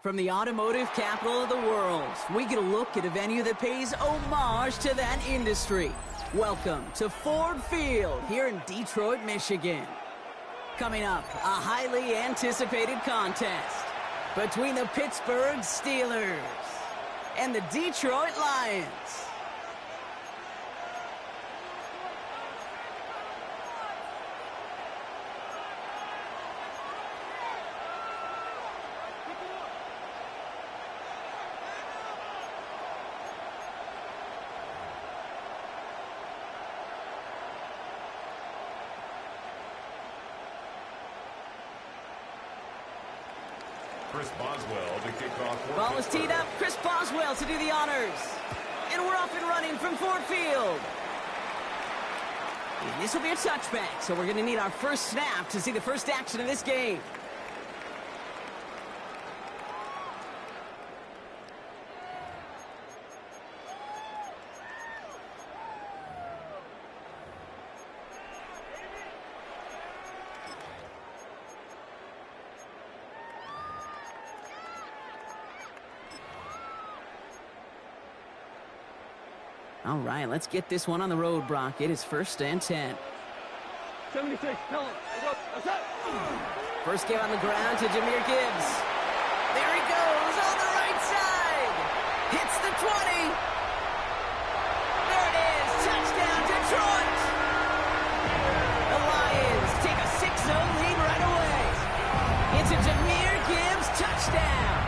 From the automotive capital of the world, we get a look at a venue that pays homage to that industry. Welcome to Ford Field here in Detroit, Michigan. Coming up, a highly anticipated contest between the Pittsburgh Steelers and the Detroit Lions. Chris Boswell to kick off. Ball is teed up. Chris Boswell to do the honors. And we're off and running from Ford Field. And this will be a touchback, so we're going to need our first snap to see the first action of this game. All right, let's get this one on the road, Brock. It is 1st and 10. 76, tell him. That's it. First game on the ground to Jahmyr Gibbs. There he goes on the right side. Hits the 20. There it is. Touchdown, Detroit. The Lions take a 6-0 lead right away. It's a Jahmyr Gibbs touchdown.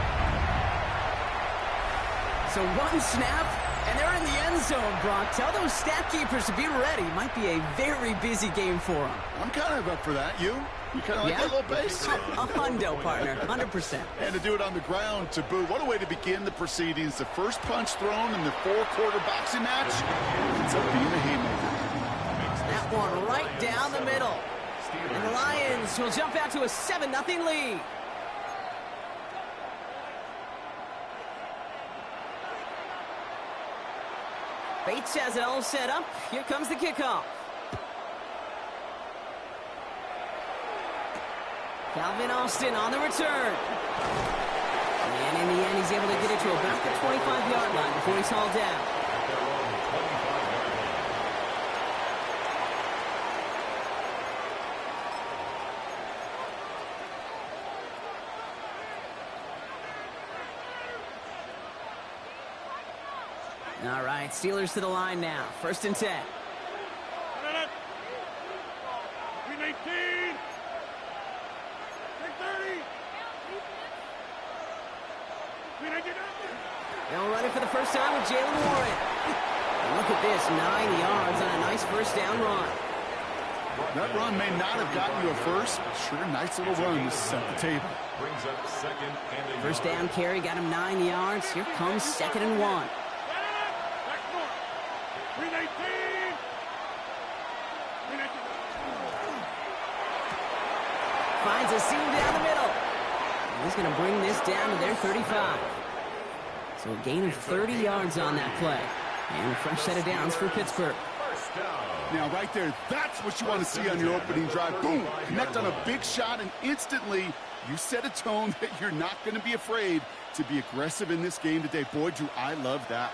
So one snap, and they're in the end zone, Brock. Tell those stat keepers to be ready. Might be a very busy game for them. I'm kind of up for that. You kind of like that little pace? A hundo, partner. 100%. And to do it on the ground, to boot. What a way to begin the proceedings. The first punch thrown in the 4-quarter boxing match. It's up being a haymaker. That one right down the middle. And the Lions will jump out to a 7-0 lead. Bates has it all set up. Here comes the kickoff. Calvin Austin on the return. And in the end, he's able to get it to about the 25-yard line before he's hauled down. All right, Steelers to the line now. 1st and 10. 319. 630. They'll run it for the first time with Jalen Warren. And look at this, 9 yards on a nice first down run. That run may not have gotten you a first, but sure, nice little run to set the table. Brings up 2nd and 1. First down carry, got him 9 yards. Here comes 2nd and 1. 319. Finds a seam down the middle. And he's going to bring this down to their 35. So a gain of 30 yards on that play. And a fresh set of downs for Pittsburgh. Now, right there, that's what you want to see on your opening drive. Boom! Connect on a big shot, and instantly you set a tone that you're not going to be afraid to be aggressive in this game today. Boy, do I love that.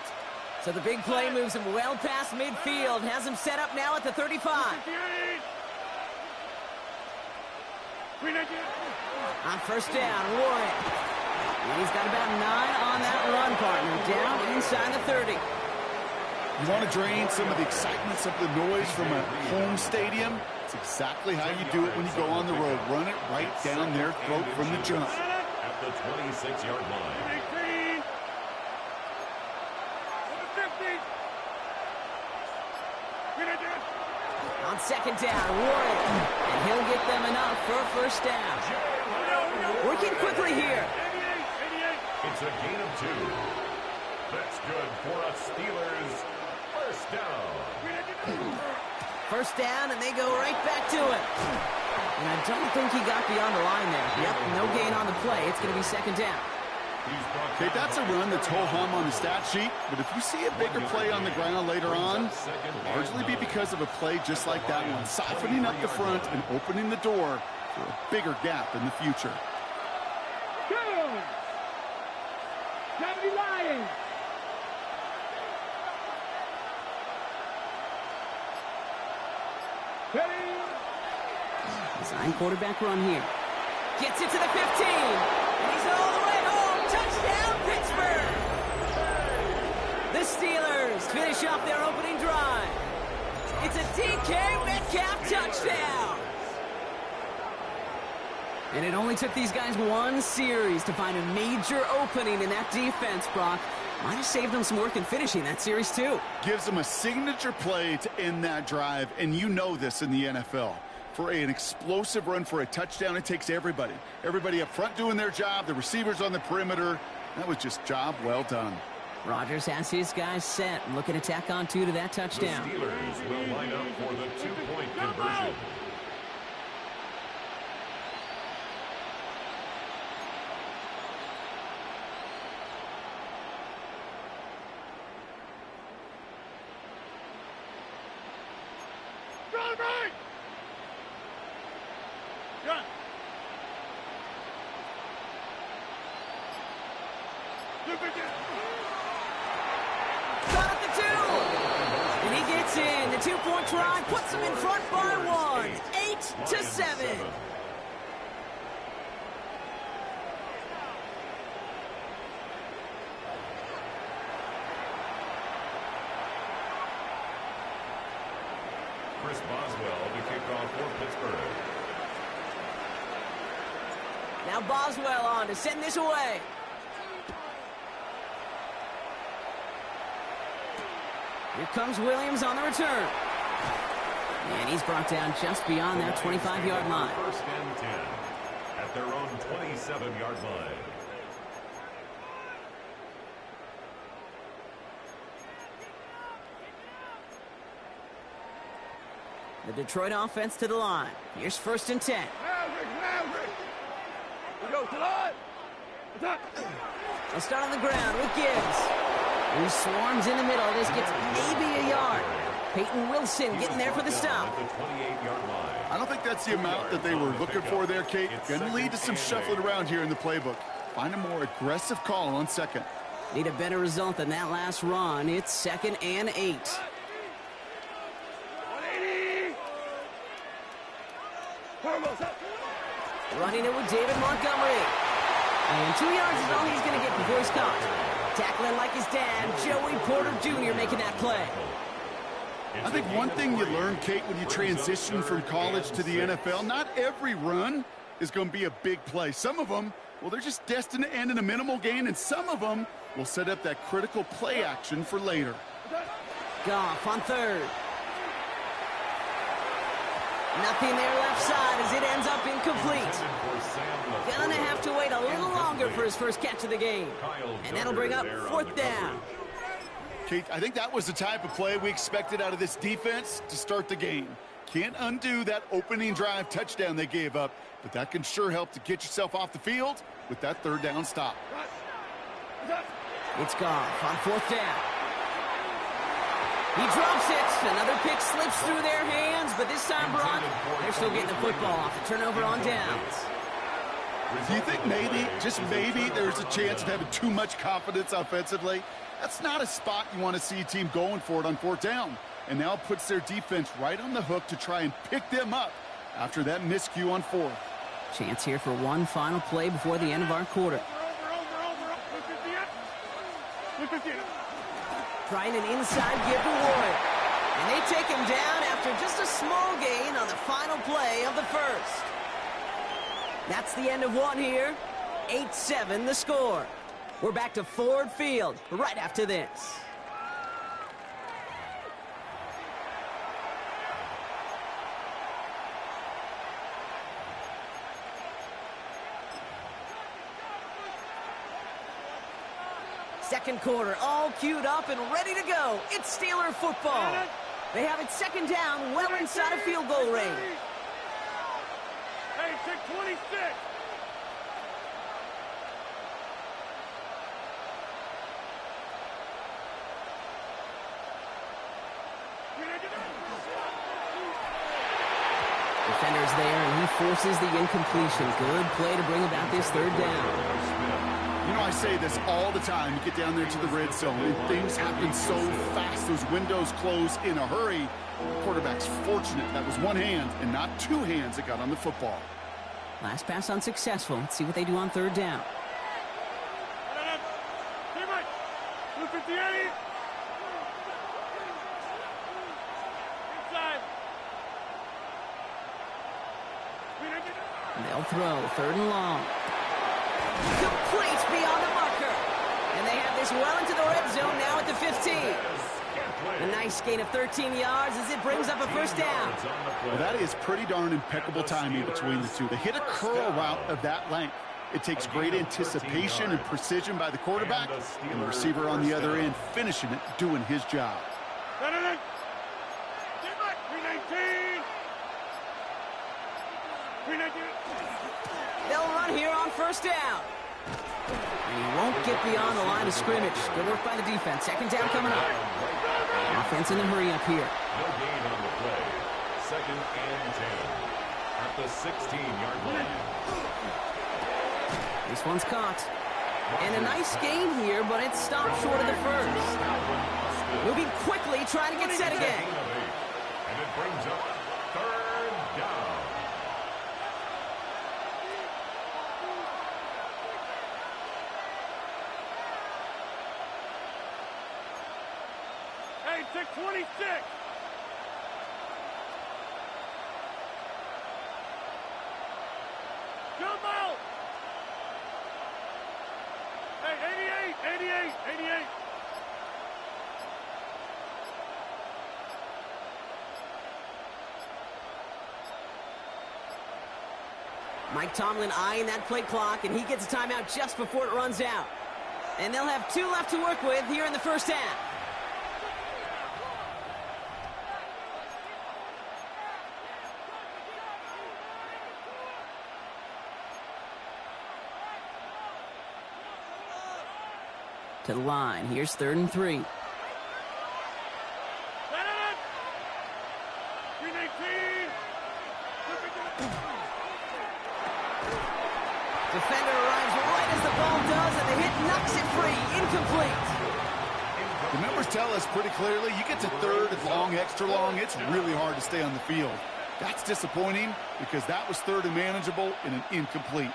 So the big play moves him well past midfield. Has him set up now at the 35. On first down, Warren. And he's got about 9 on that run, partner. Down inside the 30. You want to drain some of the excitement, some of the noise from a home stadium? It's exactly how you do it when you go on the road. Run it right down their throat from the jump. At the 26-yard line. On second down, Warren. And he'll get them enough for a first down. Working quickly here. It's a gain of 2. That's good for a Steelers first down. First down, and they go right back to it. And I don't think he got beyond the line there. Yep, no gain on the play. It's going to be 2nd down. Okay, that's a run that's ho-hum on the stat sheet, but if you see a bigger play on the ground later on, it'll largely be because of a play just like that one, softening up the front and opening the door for a bigger gap in the future. 70 Lions. Ready? Design quarterback run here. Gets it to the 15. And he's all the way home. Touchdown, Pittsburgh. The Steelers finish off their opening drive. It's a DK Metcalf touchdown. And it only took these guys one series to find a major opening in that defense, Brock. Might have saved them some work in finishing that series, too. Gives them a signature play to end that drive, and you know this in the NFL. For an explosive run for a touchdown, it takes everybody. Everybody up front doing their job, the receivers on the perimeter. That was just job well done. Rodgers has his guys set. Looking to tack on two to that touchdown. The Steelers will line up for the two-point conversion. Run right. Gun. Got at the 2. And he gets in. The 2-point try puts him in front by 1. 8-7. Chris Boswell to kick off for Pittsburgh. Now Boswell on to send this away. Here comes Williams on the return. And he's brought down just beyond that 25-yard line. First and 10 at their own 27-yard line. The Detroit offense to the line. Here's first and 10. Maverick. We go to the line. Attack. They'll start on the ground with Gibbs, who swarms in the middle. This gets maybe a yard. Peyton Wilson getting there for the stop. At the 28-yard line. I don't think that's the amount that they were looking for there, Kate. Going to lead to some shuffling around here in the playbook. Find a more aggressive call on second. Need a better result than that last run. It's 2nd and 8. 180. Running it with David Montgomery. And 2 yards is all he's going to get before he's caught. Tackling like his dad, Joey Porter Jr. making that play. I think one thing you learn, Kate, when you transition from college to the NFL, not every run is going to be a big play. Some of them, well, they're just destined to end in a minimal gain, and some of them will set up that critical play action for later. Goff on third. Nothing there left side as it ends up incomplete. Gonna have to wait a little longer for his first catch of the game. And that'll bring up 4th down. Kate, I think that was the type of play we expected out of this defense to start the game. Can't undo that opening drive touchdown they gave up, but that can sure help to get yourself off the field with that 3rd down stop. It's Goff on 4th down. He drops it. Another pick slips through their hands, but this time, Brock, they're still getting the football off the turnover on downs. Do you think maybe, just maybe, there's a chance of having too much confidence offensively? That's not a spot you want to see a team going for it on 4th down. And now it puts their defense right on the hook to try and pick them up after that miscue on 4th. Chance here for one final play before the end of our quarter. Trying an inside give to Warren. And they take him down after just a small gain on the final play of the first. That's the end of one here. 8-7 the score. We're back to Ford Field right after this. Second quarter, all queued up and ready to go. It's Steeler football. They have it 2nd down, well inside of field goal range. Hey, 626. Defender's there, and he forces the incompletion. Good play to bring about this 3rd down. You know, I say this all the time. You get down there to the red zone, and things happen so fast. Those windows close in a hurry. The quarterback's fortunate that was one hand and not two hands that got on the football. Last pass unsuccessful. Let's see what they do on third down. They'll throw third and long. Complete beyond the marker. And they have this well into the red zone now at the 15. A nice gain of 13 yards as it brings up a first down. Well, that is pretty darn impeccable timing between the two. They hit a curl route of that length. It takes great anticipation and precision by the quarterback, and the receiver on the other end finishing it, doing his job. They'll run here on first down. And he won't get beyond the line of scrimmage. Good work by the defense. Second down coming up. Offense in the hurry up here. No gain on the play. Second and 10 at the 16-yard line. This one's caught. And a nice gain here, but it's stopped short of the first. Moving quickly, trying to get set again. And it brings up third down. Hey, 626. Jump out. Hey, 88. Mike Tomlin eyeing that play clock, and he gets a timeout just before it runs out. And they'll have 2 left to work with here in the first half. To the line. Here's 3rd and 3. Defender arrives right as the ball does, and the hit knocks it free. Incomplete. The numbers tell us pretty clearly, you get to 3rd and long, extra long, it's really hard to stay on the field. That's disappointing because that was 3rd and manageable and an incomplete.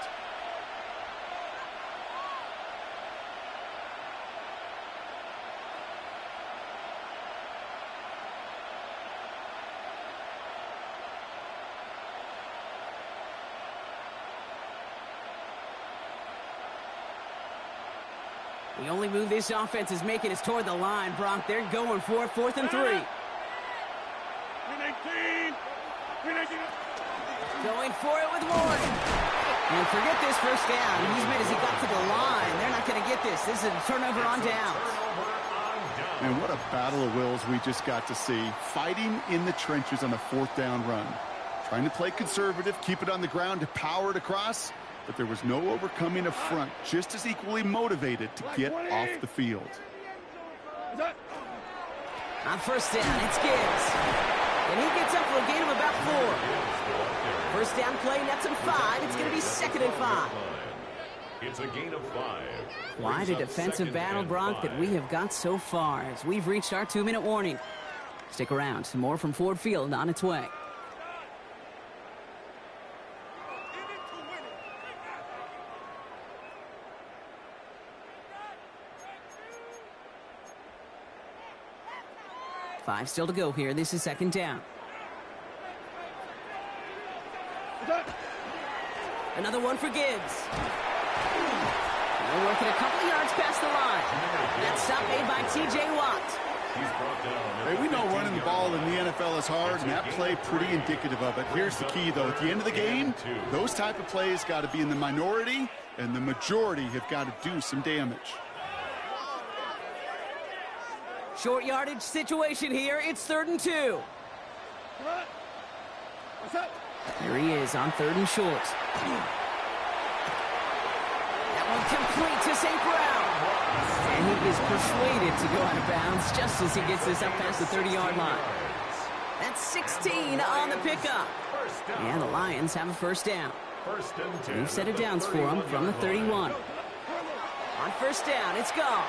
The only move this offense is making is toward the line, Brock. They're going for it, 4th and 3. Going for it with Warren. And forget this first down. He's made as he got to the line. They're not going to get this. This is a turnover on downs. And what a battle of wills we just got to see. Fighting in the trenches on a 4th down run. Trying to play conservative, keep it on the ground to power it across. But there was no overcoming a front, just as equally motivated to get off the field. On first down, it's Gibbs. And he gets up for a gain of about 4. First down play, nets him 5. It's going to be 2nd and 5. It's a gain of 5. Quite a defensive battle, Brock, that we have got so far as we've reached our 2-minute warning. Stick around. Some more from Ford Field on its way. Five still to go here. This is 2nd down. Another one for Gibbs. They're working a couple of yards past the line. That stop made by T.J. Watt. Hey, we know running the ball in the NFL is hard, and that play pretty indicative of it. Here's the key, though. At the end of the game, those type of plays got to be in the minority, and the majority have got to do some damage. Short yardage situation here. It's 3rd and 2. Here he is on 3rd and short. That one complete to St. Brown. And he is persuaded to go out of bounds just as he gets this up past the 30-yard line. That's 16 on the pickup. And the Lions have a first down. We've set it downs for him from the 31. On first down, it's Goff.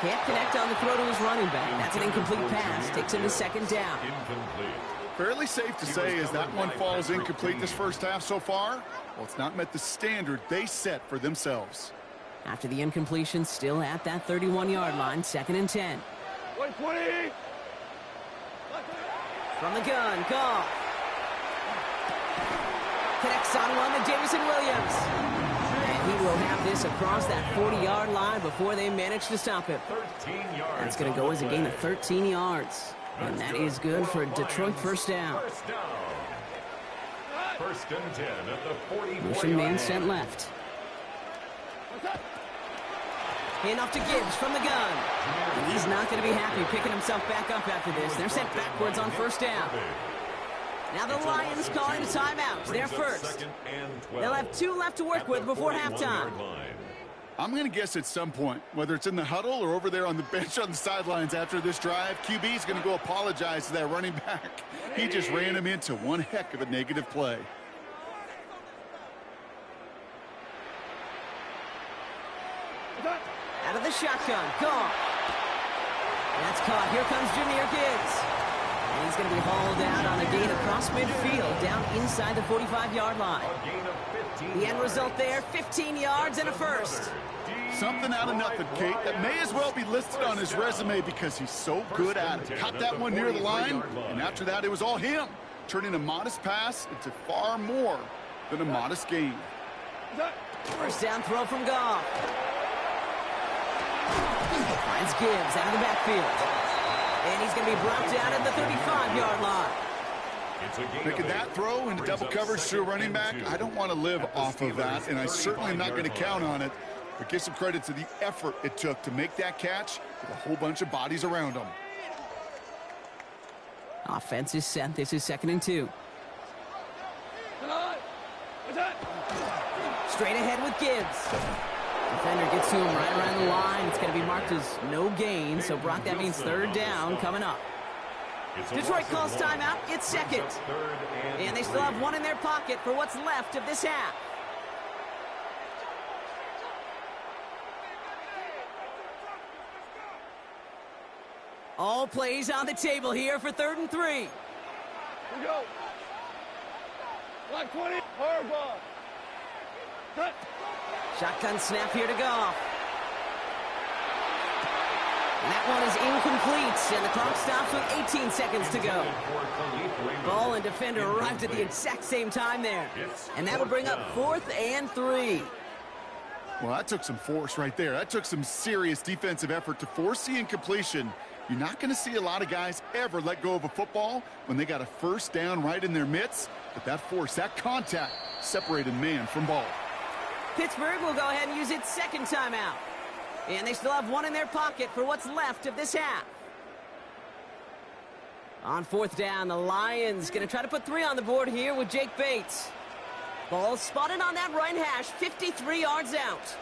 Can't connect on the throw to his running back. That's an incomplete pass. Takes him to second down. Incomplete. Fairly safe to say as that one falls incomplete this first half so far. Well, it's not met the standard they set for themselves. After the incompletion, still at that 31-yard line, 2nd and 10. 120. From the gun, Goff. Connects on one to Jameson Williams. And he will have this across that 40-yard line before they manage to stop him. 13 yards. That's going to go as a gain of 13 yards. And that is good for a Detroit first down. First down. First and 10 at the 44-yard Motion man line. sent left. Handoff to Gibbs from the gun. And he's not going to be happy picking himself back up after this. They're sent backwards on first down. Now the Lions calling a timeout. They're first. They'll have 2 left to work with before halftime. I'm going to guess at some point, whether it's in the huddle or over there on the bench on the sidelines after this drive, QB is going to go apologize to that running back. He just ran him into one heck of a negative play. Out of the shotgun, Goff. That's caught. Here comes Jahmyr Gibbs. And he's going to be hauled out on a gain across midfield, down inside the 45-yard line. The end result there, 15 yards and a first. Something out of nothing, Kate. That may as well be listed on his resume because he's so good at it. Caught that one near the line, and after that, it was all him. Turning a modest pass into far more than a modest gain. First down throw from Goff. Finds Gibbs out of the backfield. And he's going to be brought down at the 35-yard line. Making that throw into double coverage to a running back, I don't want to live off of that, and I certainly am not going to count on it. But give some credit to the effort it took to make that catch with a whole bunch of bodies around him. Offense is set. This is 2nd and 2. Straight ahead with Gibbs. Defender gets to him right around the line. It's going to be marked as no gain. So, Brock, that means 3rd down coming up. Detroit calls timeout. It's 2nd. And they still have 1 in their pocket for what's left of this half. All plays on the table here for 3rd and 3. Here we go. Black 20. Hard ball. Cut. Shotgun snap here to Goff. And that one is incomplete, and the clock stops with 18 seconds to go. Ball and defender arrived at the exact same time there. And that will bring up 4th and 3. Well, that took some force right there. That took some serious defensive effort to force the incompletion. You're not going to see a lot of guys ever let go of a football when they got a first down right in their midst. But that force, that contact, separated man from ball. Pittsburgh will go ahead and use its 2nd timeout. And they still have 1 in their pocket for what's left of this half. On 4th down, the Lions going to try to put 3 on the board here with Jake Bates. Ball spotted on that right hash, 53 yards out.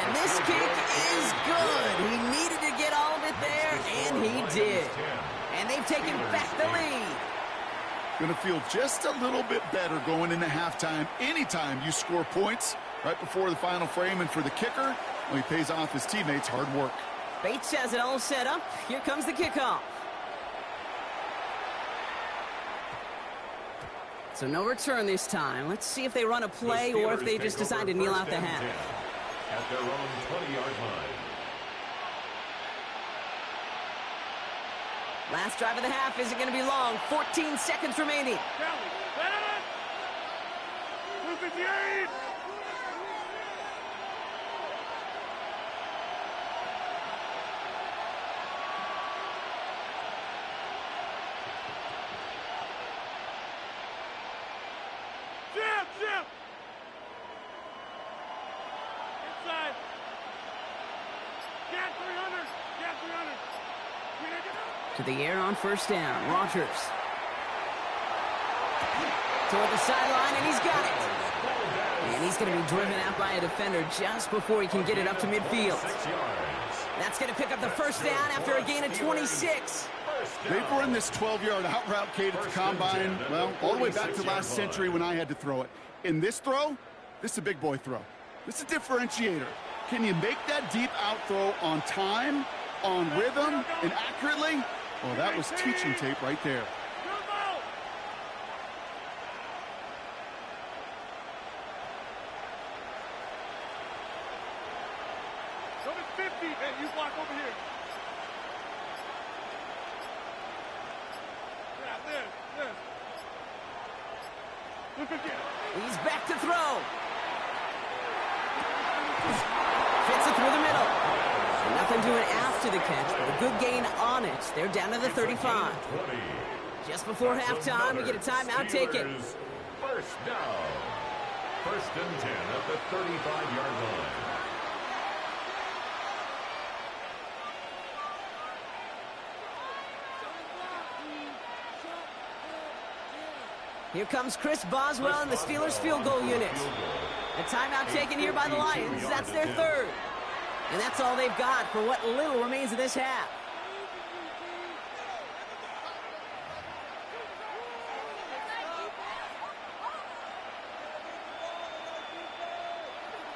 And this kick is good. He needed to get all of it there, and he did. And they've taken back the lead. Going to feel just a little bit better going into halftime anytime you score points right before the final frame. And for the kicker, well, he pays off his teammates' hard work. Bates has it all set up. Here comes the kickoff. So no return this time. Let's see if they run a play or if they just decide to kneel out the half. At their own 20-yard line. Last drive of the half isn't going to be long. 14 seconds remaining. 258. Jim. Inside. Get 300. To the air on first down. Rogers. Toward the sideline, and he's got it. And he's going to be driven out by a defender just before he can get it up to midfield. That's going to pick up the first down after a gain of 26. They've run this 12-yard out route, Kate, at the combine, well, all the way back to last century when I had to throw it. In this throw, this is a big boy throw. This is a differentiator. Can you make that deep out throw on time, on rhythm, and accurately? Well, that was teaching tape right there. Number 50, and you block over here. Yeah, this. He's back to throw. Fits it through the middle. And nothing doing after the catch, but a good gain on it. They're down to the 35. Just before halftime, we get a timeout taken. First down. First and 10 at the 35-yard line. Here comes Chris Boswell and the Steelers field goal unit. A timeout taken here by the Lions. That's their third. And that's all they've got for what little remains of this half.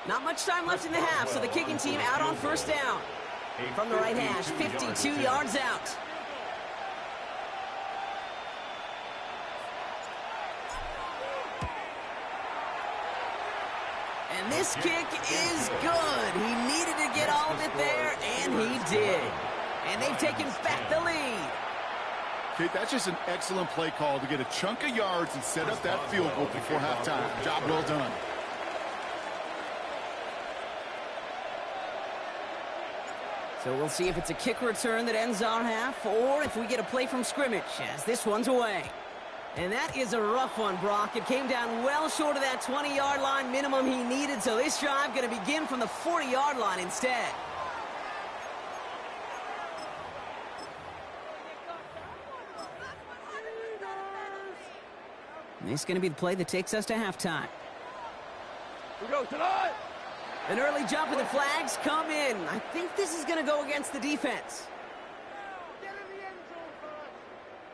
Not much time left in the half, so the kicking team out on first down. From the right hash, 52 yards out. And this kick is good. He needed to get all of it there, and he did. And they've taken back the lead. Okay, that's just an excellent play call to get a chunk of yards and set up that field goal before halftime. Job well done. So we'll see if it's a kick return that ends our half, or if we get a play from scrimmage, as this one's away. And that is a rough one, Brock. It came down well short of that 20-yard line minimum he needed, so this drive going to begin from the 40-yard line instead. And this is going to be the play that takes us to halftime. We go tonight. An early jump and the flags come in. I think this is going to go against the defense.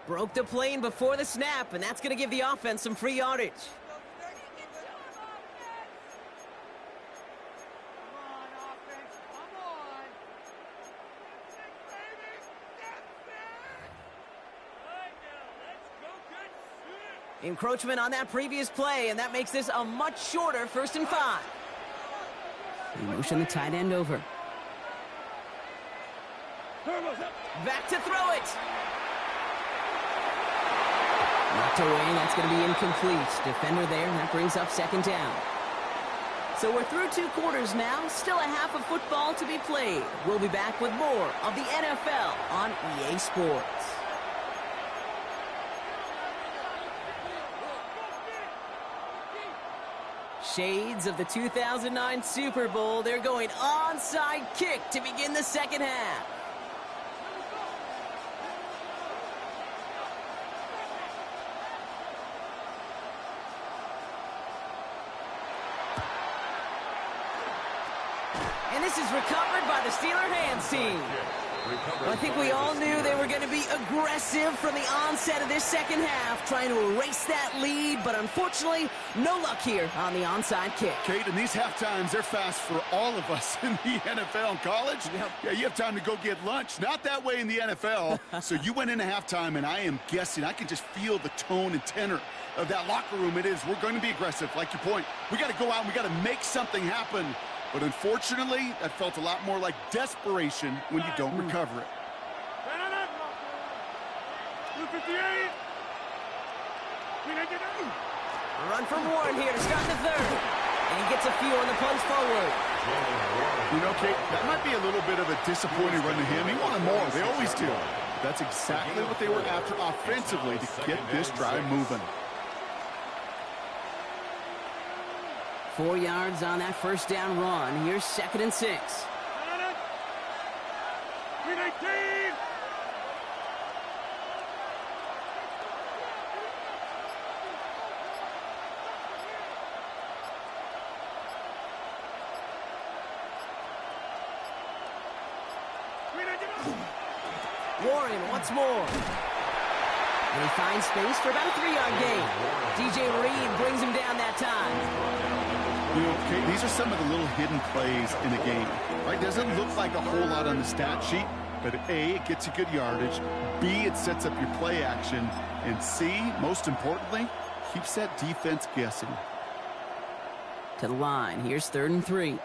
Broke the plane before the snap, and that's going to give the offense some free yardage. Encroachment on that previous play, and that makes this a much shorter 1st and 5. They motion the tight end over. Back to throw it. Knocked away, that's going to be incomplete. Defender there, that brings up 2nd down. So we're through 2 quarters now, still a half of football to be played. We'll be back with more of the NFL on EA Sports. Shades of the 2009 Super Bowl. They're going onside kick to begin the 2nd half. And this is recovered by the Steeler hands team. I think we all knew they were going to be aggressive from the onset of this 2nd half, trying to erase that lead, but unfortunately, no luck here on the onside kick. Kate, in these half times, they're fast for all of us in the NFL and college. Yep. Yeah, you have time to go get lunch. Not that way in the NFL. So you went into halftime, and I am guessing, I can just feel the tone and tenor of that locker room. It is, we're going to be aggressive, like your point. We got to go out and we got to make something happen. But unfortunately, that felt a lot more like desperation when you don't recover it. Run from Warren here to start the 3rd. And he gets a few on the punch forward. You know, Kate, that might be a little bit of a disappointing run to him. He wanted more. They always do. That's exactly what they were after offensively to get this drive moving. 4 yards on that 1st down run. Here's 2nd and 6. Warren once more. And he finds space for about a 3-yard gain. DJ Reed brings him down that time. You know, okay, these are some of the little hidden plays in a game. Right? Doesn't look like a whole lot on the stat sheet, but A, it gets you good yardage. B, it sets up your play action. And C, most importantly, keeps that defense guessing. To the line. Here's 3rd and 3.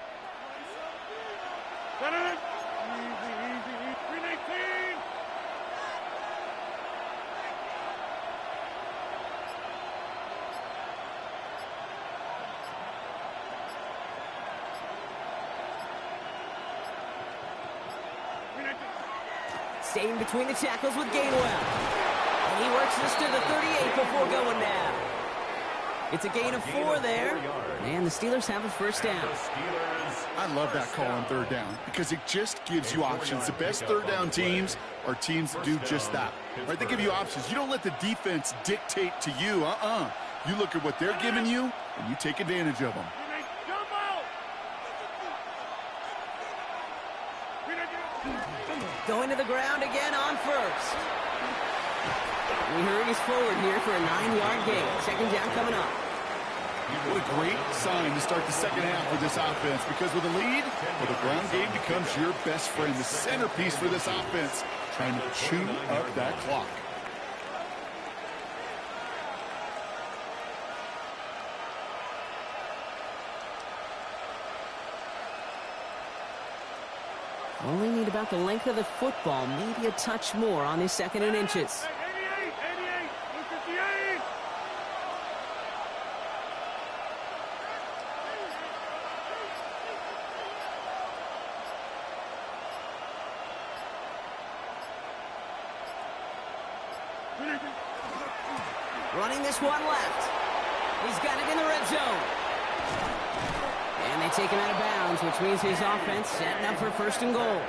Staying between the tackles with Gainwell. And he works this to the 38 before going down. It's a gain of 4 there. And the Steelers have a first down. I love that call on 3rd down because it just gives you options. The best 3rd down teams are teams that do just that. Right? They give you options. You don't let the defense dictate to you. You look at what they're giving you, and you take advantage of them. Going to the ground again on 1st. He hurries forward here for a 9-yard gain. 2nd down coming up. What a great sign to start the second half with this offense, because with a lead, well, the ground game becomes your best friend, the centerpiece for this offense, trying to chew up that clock. Only need about the length of the football, maybe a touch more on this 2nd and inches. Running this one left. He's got it in the red zone. And they take him out of bounds, which means his offense setting up for 1st and goal.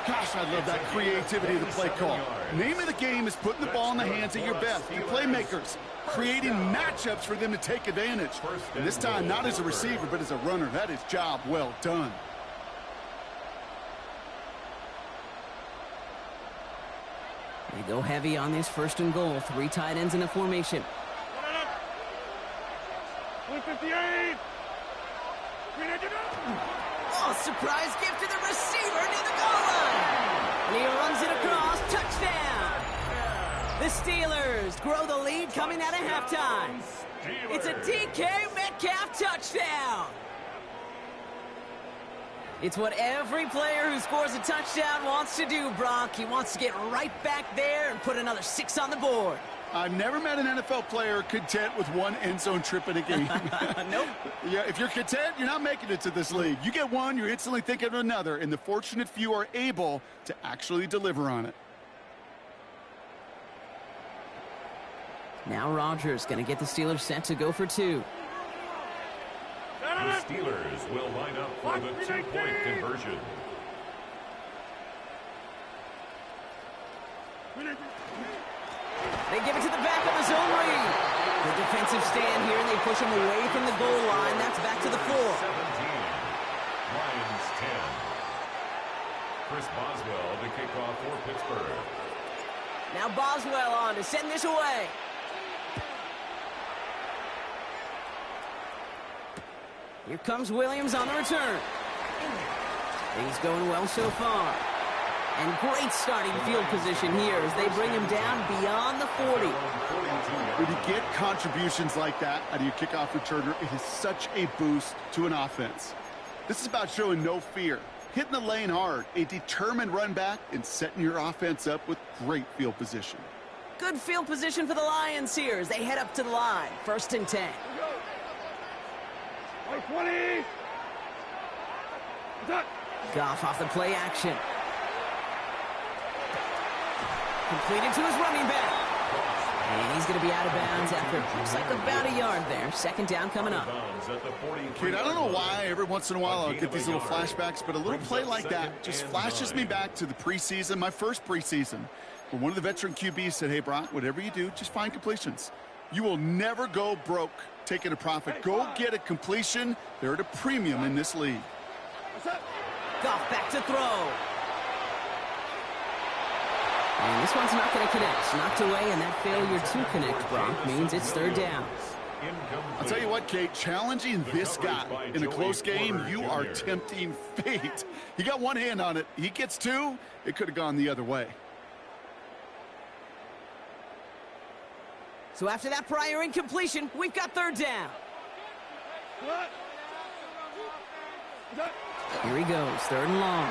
Gosh, I love that creativity of the play call. Name of the game is putting the ball in the hands of your best, your playmakers, creating matchups for them to take advantage. And this time, not as a receiver, but as a runner. That is job well done. They go heavy on this 1st and goal. 3 tight ends in the formation. 158. Oh, surprise gift to the receiver near the goal line. And he runs it across. Touchdown. The Steelers grow the lead coming out of halftime. It's a DK Metcalf touchdown. It's what every player who scores a touchdown wants to do, Brock. He wants to get right back there and put another 6 on the board. I've never met an NFL player content with 1 end zone trip in a game. Nope. Yeah, if you're content, you're not making it to this league. You get one, you're instantly thinking of another, and the fortunate few are able to actually deliver on it. Now Rodgers going to get the Steelers set to go for 2. The Steelers will line up for the 2-point conversion. They give it to the back of his own read. The defensive stand here, and they push him away from the goal line. That's back to the 4. 17. Lions 10. Chris Boswell to kick off for Pittsburgh. Now Boswell on to send this away. Here comes Williams on the return. Things going well so far. And great starting field position here as they bring him down beyond the 40. When you get contributions like that out of your kickoff returner, it is such a boost to an offense. This is about showing no fear, hitting the lane hard, a determined run back, and setting your offense up with great field position. Good field position for the Lions here as they head up to the line. 1st and 10. 20. Goff off the play action. Completed to his running back. And he's going to be out of bounds after looks like about a yard there. 2nd down coming up. Kid, I don't know why every once in a while I'll get these little flashbacks, but a little play like that just flashes me back to the preseason, my first preseason, where one of the veteran QBs said, hey, Brock, whatever you do, just find completions. You will never go broke taking a profit. Go get a completion. They're at a premium in this league. Goff back to throw. And this one's not going to connect. Knocked away, and that failure to connect, Brock, means it's third down. I'll tell you what, Kate, challenging this guy in a close game, you are tempting fate. He got one hand on it. He gets two. It could have gone the other way. So after that prior incompletion, we've got third down. Here he goes, third and long.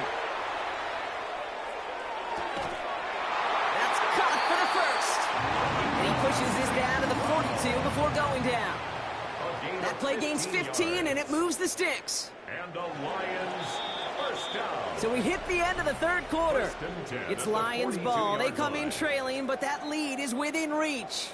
That's caught for the first. And he pushes this down to the 42 before going down. That play gains 15, and it moves the sticks. And the Lions first down. So we hit the end of the third quarter. It's Lions ball. They come in trailing, but that lead is within reach.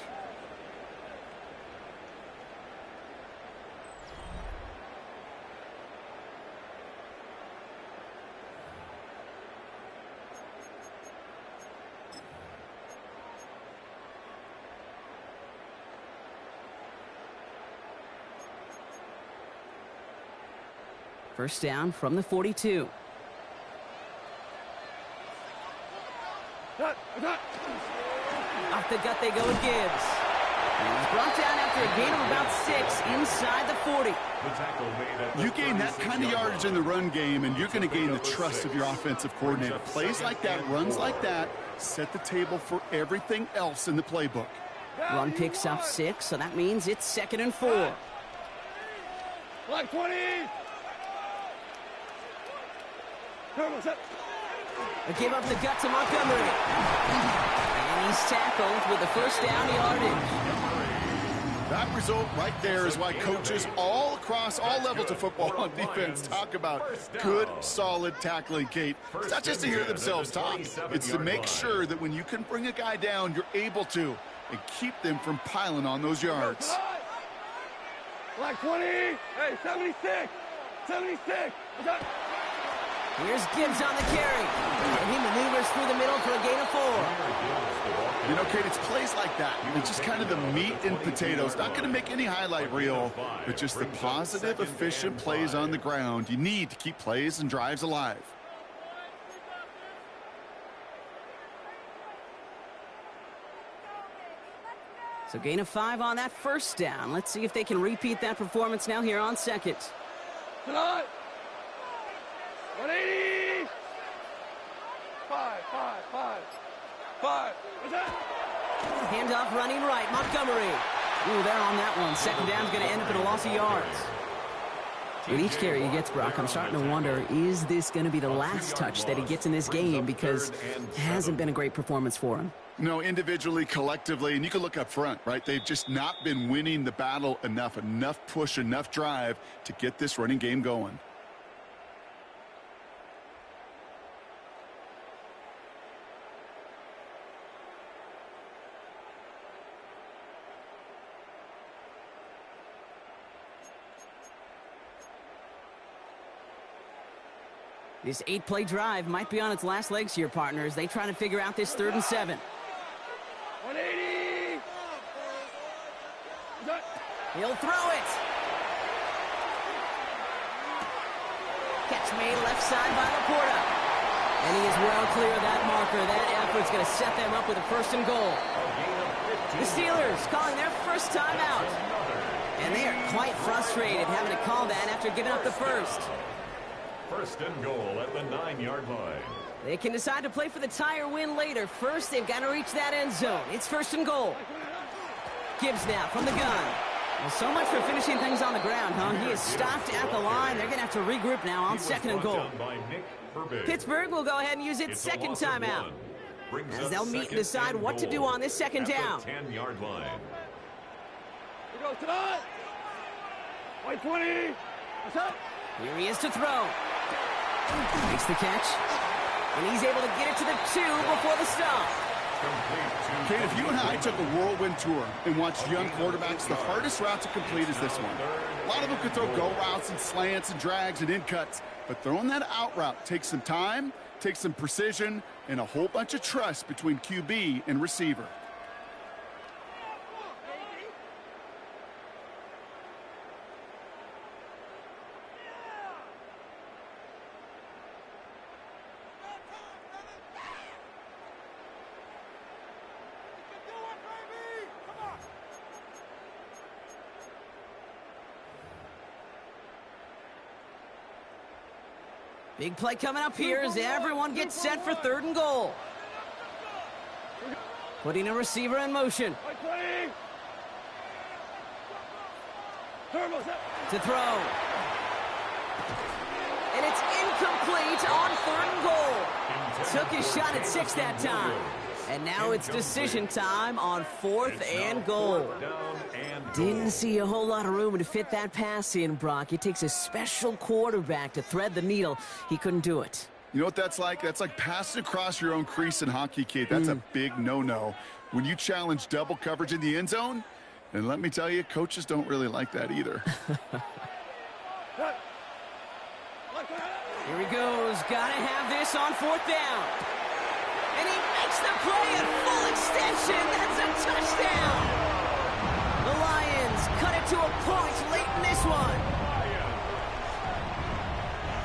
First down from the 42. Off the gut they go with Gibbs. And he's brought down after a gain of about 6 inside the 40. You gain that kind of yardage in the run game, and you're going to gain the trust of your offensive coordinator. Plays like that, runs like that, set the table for everything else in the playbook. Run picks up 6, so that means it's 2nd and 4. Like 20. A give up the gut to Montgomery. And he's tackled with the first down yardage. That result right there is why coaches all across all levels of football on defense talk about good, solid tackling, Kate. It's not just to hear themselves talk. It's to make sure that when you can bring a guy down, you're able to, and keep them from piling on those yards. Like 20. Hey, 76. 76. Here's Gibbs on the carry. And he maneuvers through the middle for a gain of 4. You know, Kate, it's plays like that. It's just kind of the meat and potatoes. Not going to make any highlight reel, but just the positive, efficient plays on the ground. You need to keep plays and drives alive. So gain of 5 on that first down. Let's see if they can repeat that performance now here on second. Tonight. 180. 5. 5. Handoff running right, Montgomery. Ooh, they're on that one. Second down's going to end up in a loss of yards. With each carry he gets, Brock, I'm starting to wonder, is this going to be the last touch that he gets in this game? Because it hasn't been a great performance for him. No, individually, collectively, and you can look up front, right? They've just not been winning the battle enough push, enough drive to get this running game going. This 8-play drive might be on its last legs here, partners. They try to figure out this 3rd and 7. 180. He'll throw it. Catch made left side by Laporta. And he is well clear of that marker. That effort's going to set them up with a 1st and goal. The Steelers calling their first time out. And they are quite frustrated having to call that after giving up the first. 1st and goal at the 9-yard line. They can decide to play for the tie or win later. First, they've got to reach that end zone. It's 1st and goal. Gibbs now from the gun. Well, so much for finishing things on the ground, huh? He is stopped at the line. They're going to have to regroup now on 2nd and goal. Pittsburgh will go ahead and use its 2nd timeout, as they'll meet and decide what to do on this 2nd down. 10-yard line. We go tonight. 120. What's up? Here he is to throw. Makes the catch. And he's able to get it to the 2 before the stop. Kate, if you and I took a whirlwind tour and watched young quarterbacks, the hardest route to complete is this one. A lot of them could throw go routes and slants and drags and in cuts, but throwing that out route takes some time, takes some precision, and a whole bunch of trust between QB and receiver. Big play coming up here as everyone gets set for 3rd and goal. Putting a receiver in motion. To throw. And it's incomplete on 3rd and goal. Took his shot at 6 that time. And now it's decision time on 4th and goal. Didn't see a whole lot of room to fit that pass in, Brock. It takes a special quarterback to thread the needle. He couldn't do it. You know what that's like? That's like passing across your own crease in hockey, kid. That's a big no-no. When you challenge double coverage in the end zone, and let me tell you, coaches don't really like that either. Here he goes. Gotta have this on 4th down. And he makes the play at full extension. That's a touchdown. The Lions cut it to a point late in this one.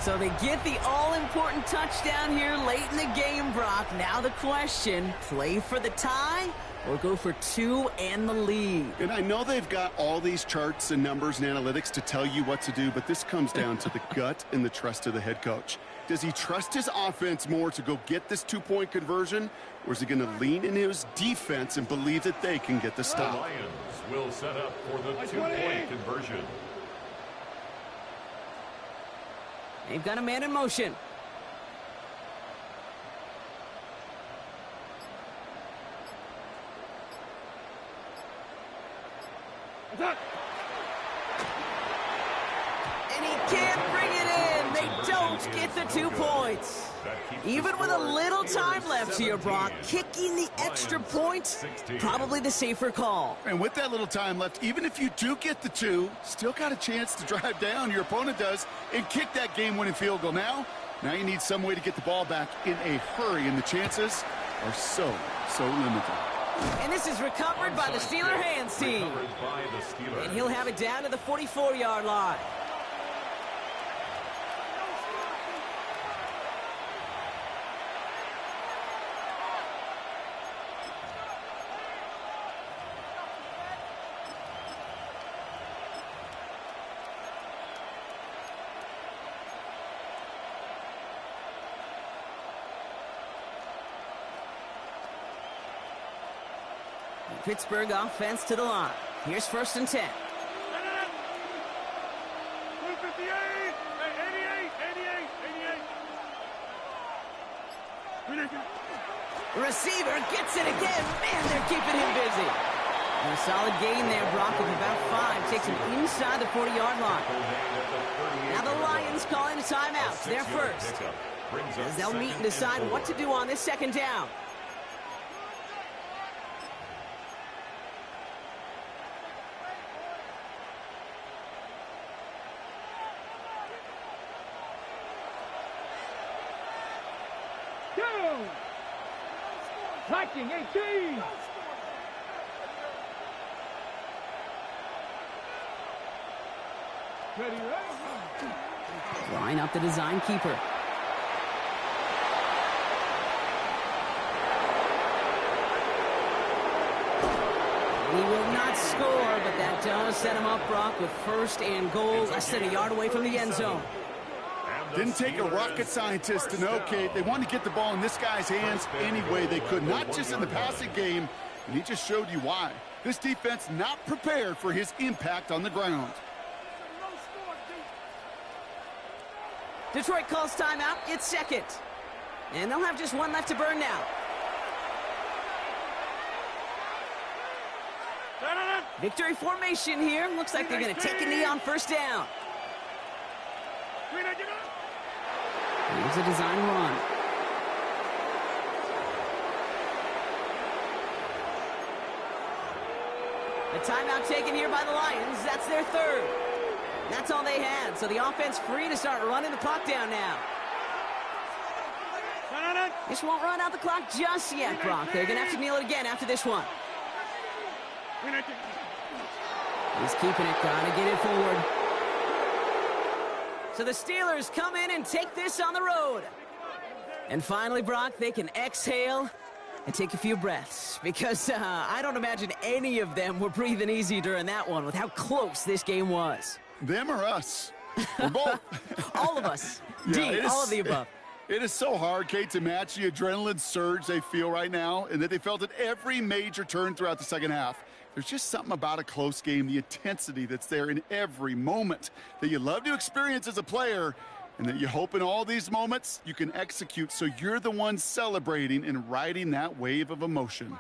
So they get the all-important touchdown here late in the game, Brock. Now the question, play for the tie or go for 2 and the lead? And I know they've got all these charts and numbers and analytics to tell you what to do, but this comes down to the gut and the trust of the head coach. Does he trust his offense more to go get this 2-point conversion, or is he going to lean in his defense and believe that they can get the stop? The Lions will set up for the 2-point conversion. They've got a man in motion. And he can't bring it in. They don't get the 2 points. Even with a little time left here, Brock, kicking the extra point, probably the safer call. And with that little time left, even if you do get the 2, still got a chance to drive down, your opponent does, and kick that game-winning field goal. Now you need some way to get the ball back in a hurry, and the chances are so limited. And this is recovered by the Steeler hands team. And he'll have it down to the 44-yard line. Pittsburgh offense to the line. Here's 1st and 10. The receiver gets it again. Man, they're keeping him busy. And a solid gain there, Brock, of about 5. Takes him inside the 40-yard line. Now the Lions calling a timeout. They're first. As they'll meet and decide what to do on this 2nd down. Attacking 18. Ready, Line up the design keeper. He will not score, but that does set him up, Brock, with 1st and goal, less than a yard away from the end zone. Didn't take a rocket scientist to know, Kate. They wanted to get the ball in this guy's hands any way they could, not just in the passing game, and he just showed you why. This defense not prepared for his impact on the ground. Detroit calls timeout. It's 2nd. And they'll have just 1 left to burn now. Victory formation here. Looks like they're going to take a knee on 1st down. Here's a design run. The timeout taken here by the Lions. That's their 3rd. That's all they had. So the offense free to start running the clock down now. This won't run out the clock just yet, Brock. They're going to have to kneel it again after this one. He's keeping it. Gotta get it forward. So the Steelers come in and take this on the road. And finally, Brock, they can exhale and take a few breaths. Because I don't imagine any of them were breathing easy during that one with how close this game was. Them or us? We're both. All of us. Yeah, D, all of the above. It is so hard, Kate, to match the adrenaline surge they feel right now and that they felt at every major turn throughout the second half. There's just something about a close game, the intensity that's there in every moment that you love to experience as a player, and that you hope in all these moments you can execute so you're the one celebrating and riding that wave of emotion.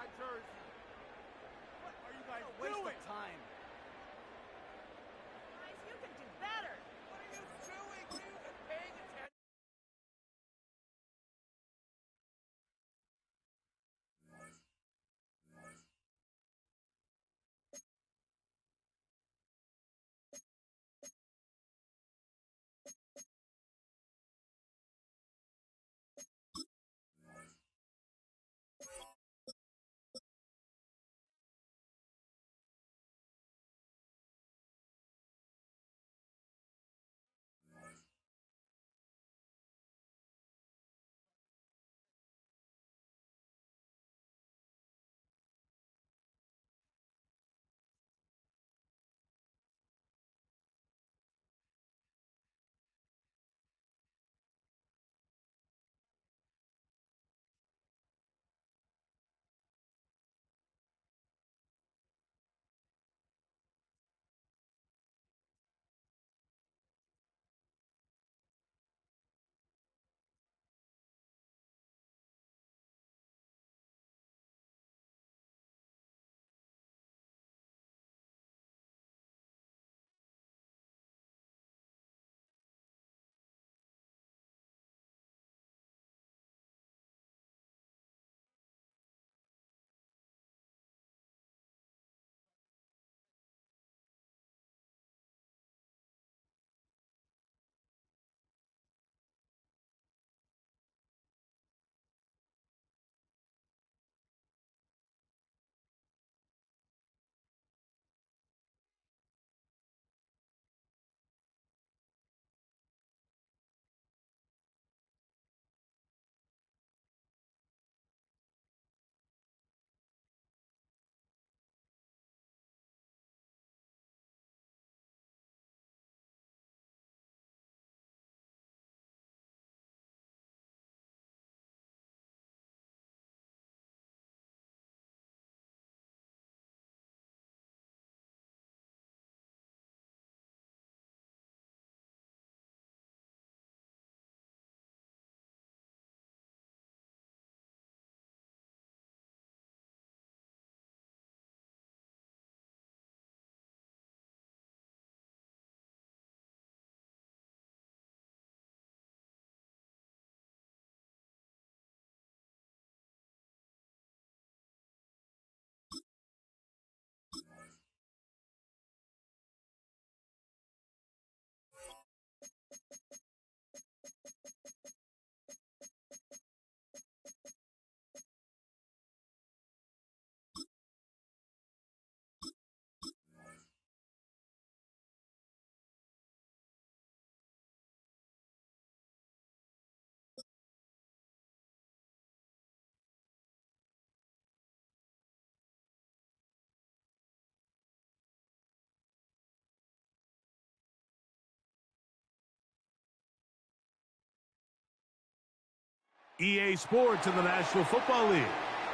EA Sports and the National Football League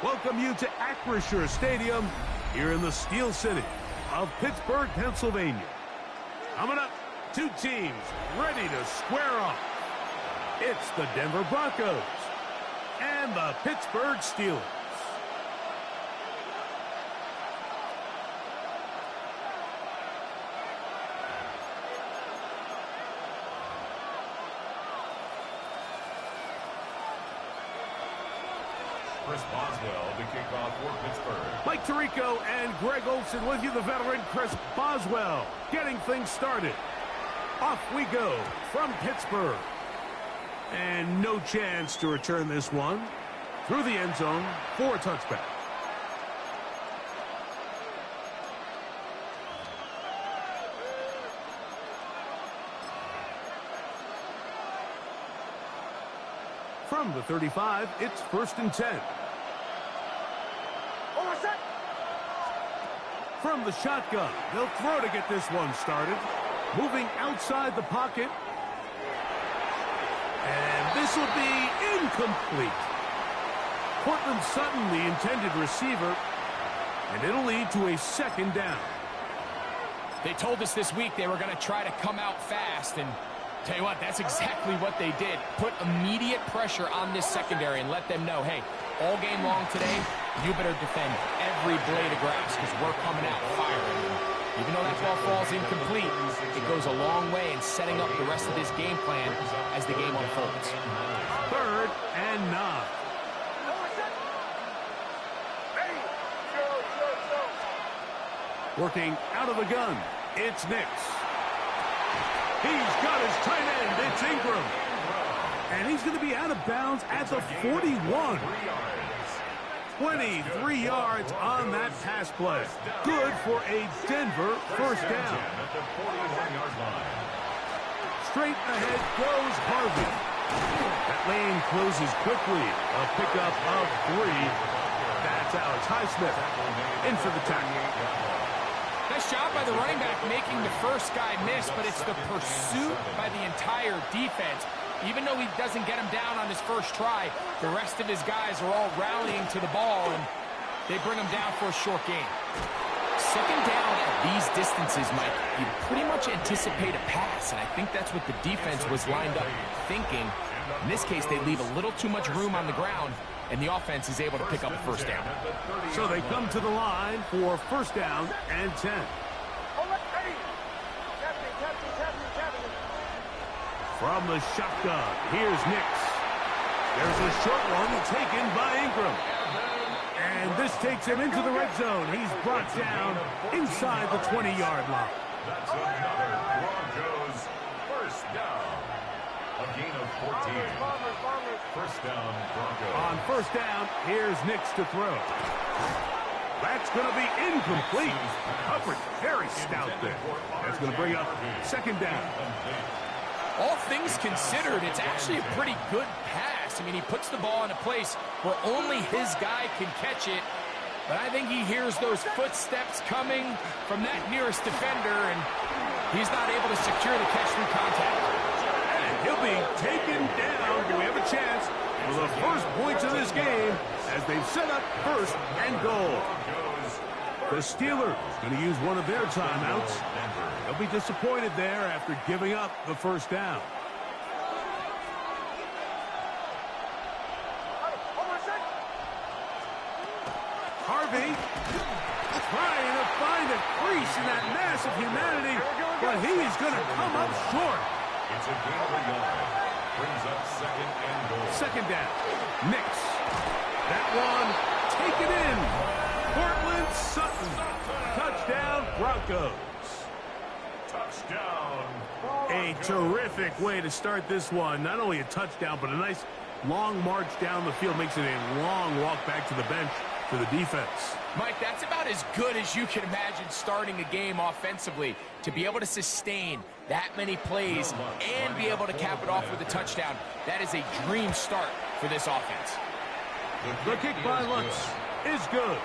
welcome you to Acrisure Stadium here in the Steel City of Pittsburgh, Pennsylvania. Coming up, two teams ready to square off. It's the Denver Broncos and the Pittsburgh Steelers. Chris Boswell to kick off for Pittsburgh. Mike Tirico and Greg Olson with you, the veteran Chris Boswell, getting things started. Off we go from Pittsburgh. And no chance to return this one through the end zone for a touchback. From the 35, it's 1st and 10. From the shotgun, they'll throw to get this one started. Moving outside the pocket. And this will be incomplete. Cortland Sutton, the intended receiver. And it'll lead to a second down. They told us this week they were going to try to come out fast, and tell you what, that's exactly what they did. Put immediate pressure on this secondary and let them know, hey, all game long today, you better defend every blade of grass because we're coming out firing. Even though that ball falls incomplete, it goes a long way in setting up the rest of this game plan as the game unfolds. 3rd and 9. Working out of the gun, it's Nix. He's got his tight end, it's Ingram. And he's going to be out of bounds at the 41. 23 yards on that pass play. Good for a Denver first down. Straight ahead goes Harvey. That lane closes quickly. A pickup of 3. That's Alex Highsmith in for the tackle. Nice job by the running back making the first guy miss, but it's the pursuit by the entire defense. Even though he doesn't get him down on his first try, the rest of his guys are all rallying to the ball, and they bring him down for a short gain. Second down at these distances, Mike, you pretty much anticipate a pass, and I think that's what the defense was lined up thinking. In this case, they leave a little too much room on the ground, and the offense is able to pick up a first down. So they come to the line for first down and 10. From the shotgun, here's Nix. There's a short one taken by Ingram. And this takes him into the red zone. He's brought down inside the 20-yard line. That's another Broncos first down. A gain of 14. First down, Broncos. On first down, here's Nix to throw. That's going to be incomplete. Coverage very stout there. That's going to bring up second down. All things considered, it's actually a pretty good pass. I mean, he puts the ball in a place where only his guy can catch it. But I think he hears those footsteps coming from that nearest defender, and he's not able to secure the catch through contact. And he'll be taken down. Do we have a chance for the first points of this game as they've set up first and goal? The Steelers going to use one of their timeouts. They'll be disappointed there after giving up the first down. Harvey trying to find a crease in that mass of humanity, but he's going to come up short. It's a gain of a yard. Brings up second and goal. Second down. Nix. That one taken in. Cortland Sutton. Touchdown, Broncos. Touchdown. A terrific way to start this one. Not only a touchdown, but a nice long march down the field. Makes it a long walk back to the bench for the defense. Mike, that's about as good as you can imagine starting a game offensively. To be able to sustain that many plays and be able to cap it off with a touchdown, that is a dream start for this offense. The kick by Lutz is good.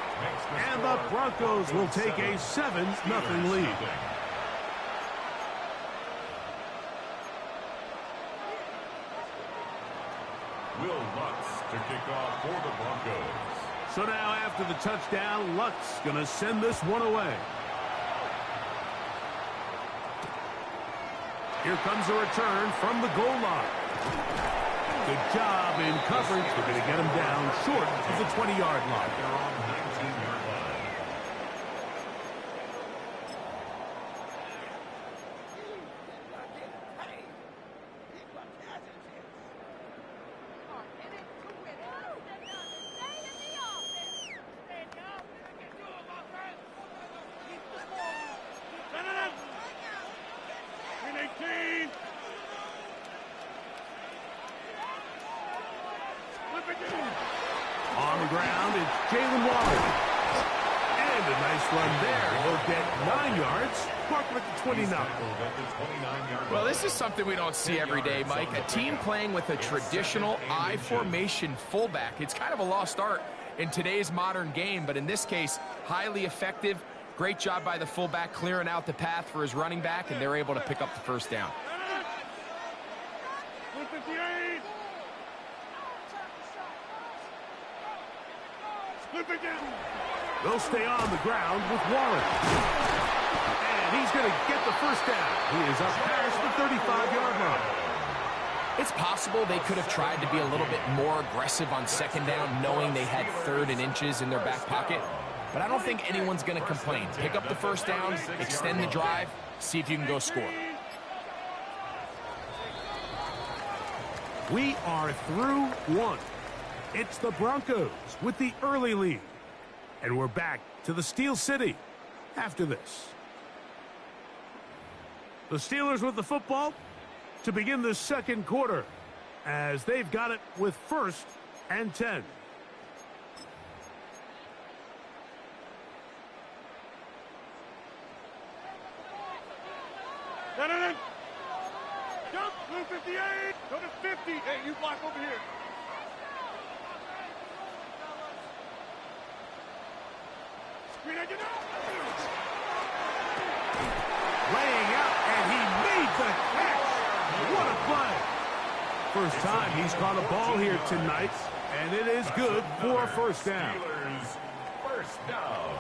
And the Broncos will take a 7-0 lead. Will Lutz to kick off for the Broncos. So now after the touchdown, Lutz going to send this one away. Here comes a return from the goal line. Good job in coverage. They're going to get him down short of the 20-yard line. On the ground, it's Jalen Waller. And a nice run there. He'll get 9 yards. Park with the 29. Well, this is something we don't see every day, Mike. A team playing with a traditional I formation fullback. It's kind of a lost art in today's modern game, but in this case, highly effective. Great job by the fullback clearing out the path for his running back, and they're able to pick up the first down. They'll stay on the ground with Warren. And he's going to get the first down. He is up past the 35-yard line. It's possible they could have tried to be a little bit more aggressive on second down, knowing they had 3rd and inches in their back pocket. But I don't think anyone's going to complain. Pick up the first down, extend the drive, see if you can go score. We are through one. It's the Broncos with the early lead. And we're back to the Steel City after this. The Steelers with the football to begin the second quarter, as they've got it with 1st and 10. Jump, blue 58. Go to 50. Hey, you block over here. Screen again. Laying out, and he made the catch. What a play. First time he's caught a ball here tonight, and it is good for a first down. Steelers first down.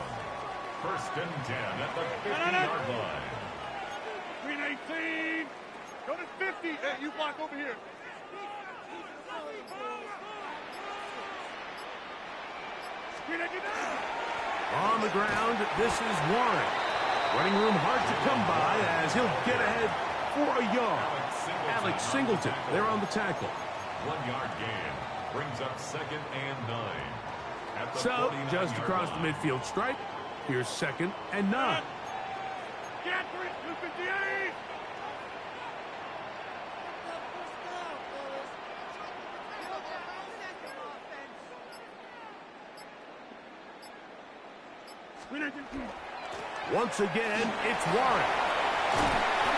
1st and 10 at the 50-yard line. Green 18. Go to 50. Hey, you block over here. Screen again. On the ground, this is Warren. Running room hard to come by as he'll get ahead for a yard. Alex Singleton, they're on the tackle. 1-yard gain brings up 2nd and 9. At the So, just across the line. midfield stripe, here's 2nd and 9. Get 258. Once again, it's Warren.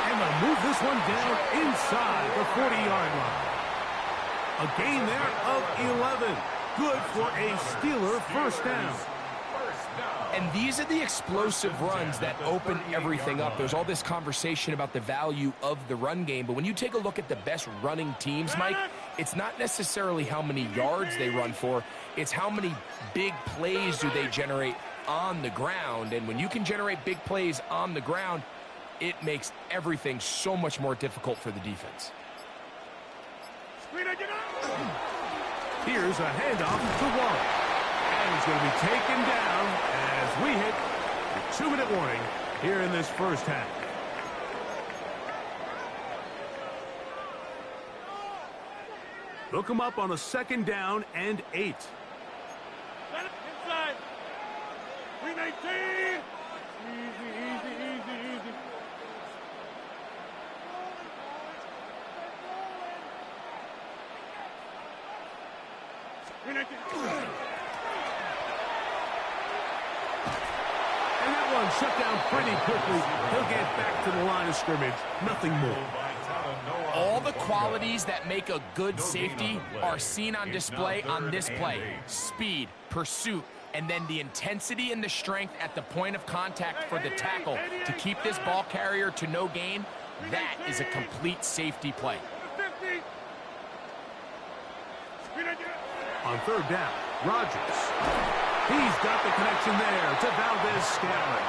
And they'll move this one down inside the 40-yard line. A gain there of 11. Good for a Steeler first down. And these are the explosive runs that open everything up. There's all this conversation about the value of the run game, but when you take a look at the best running teams, Mike, it's not necessarily how many yards they run for, it's how many big plays do they generate on the ground. And when you can generate big plays on the ground, it makes everything so much more difficult for the defense. Here's a handoff to Warren. And he's going to be taken down as we hit the 2-minute warning here in this first half. Look him up on a 2nd down and 8. Inside. 319. Easy. And that one shut down pretty quickly. He'll get back to the line of scrimmage. Nothing more. All the qualities that make a good safety are seen on display on this play. Speed, pursuit, and then the intensity and the strength at the point of contact for the tackle to keep this ball carrier to no gain. That is a complete safety play. On 3rd down, Rodgers. He's got the connection there to Valdez-Scantling.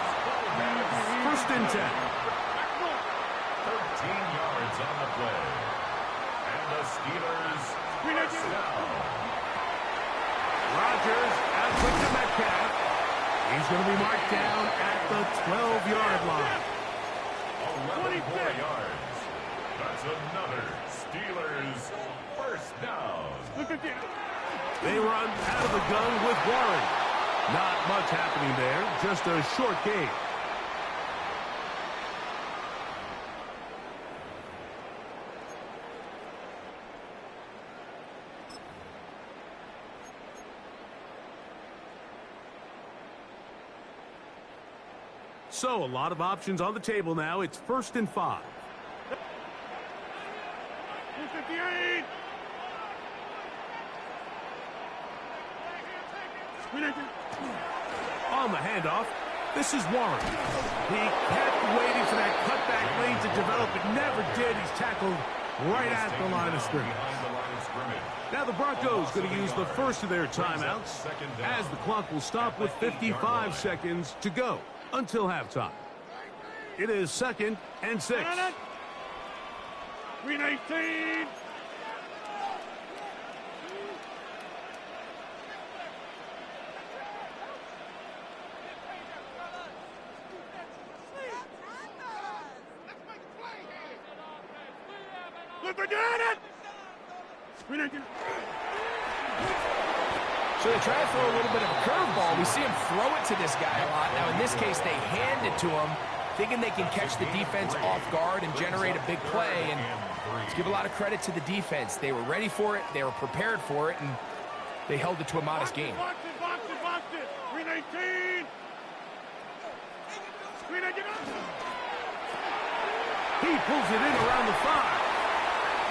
1st and 10. 13 yards on the play. And the Steelers first down. Rodgers out quick to Metcalf. He's going to be marked down at the 12-yard line. 11 more yards. That's another Steelers first down. They run out of the gun with Warren. Not much happening there, just a short gain. So, a lot of options on the table now. It's 1st and 5. 258. On the handoff, This is Warren. He kept waiting for that cutback lane to develop. It never did. He's tackled right at the line of scrimmage. Now the Broncos going to use the first of their timeouts as the clock will stop with 55 seconds to go until halftime. It is 2nd and 6. 319. Look, we're doing it! 319. So they try to throw a little bit of a curveball. We see him throw it to this guy a lot. Now, in this case, they hand it to him, thinking they can catch the defense off guard and generate a big play. And let's give a lot of credit to the defense. They were ready for it, they were prepared for it, and they held it to a modest game. Box it. 319. 319. He pulls it in around the 5.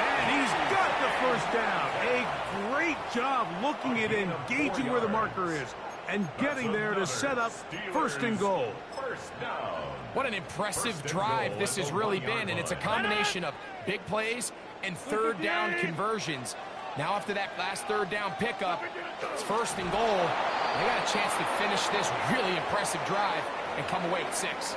And he's got the first down. A great job looking at engaging where the marker is and getting there to set up 1st and goal. What an impressive drive this has really been, and it's a combination of big plays and 3rd down conversions. Now after that last 3rd down pickup, it's 1st and goal. They got a chance to finish this really impressive drive and come away with 6.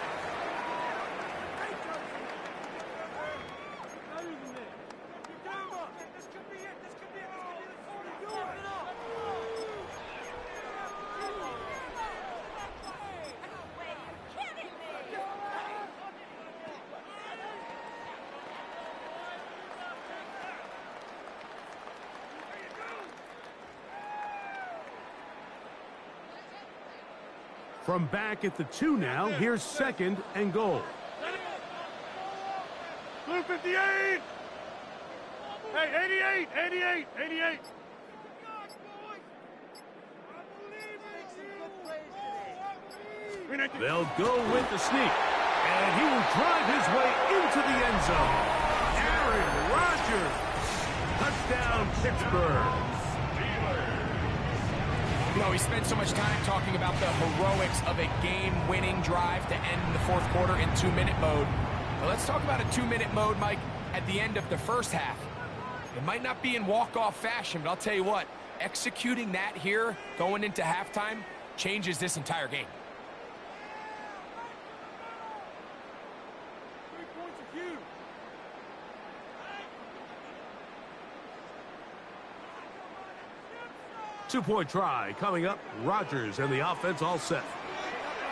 From back at the 2 now, here's 2nd and goal. Blue 58. Hey, 88. They'll go with the sneak, and he will drive his way into the end zone. Aaron Rodgers, touchdown Pittsburgh. You know, we spent so much time talking about the heroics of a game-winning drive to end the 4th quarter in 2-minute mode. But let's talk about a 2-minute mode, Mike, at the end of the 1st half. It might not be in walk-off fashion, but I'll tell you what, executing that here going into halftime changes this entire game. 3 points of you. Two-point try coming up. Rodgers and the offense all set.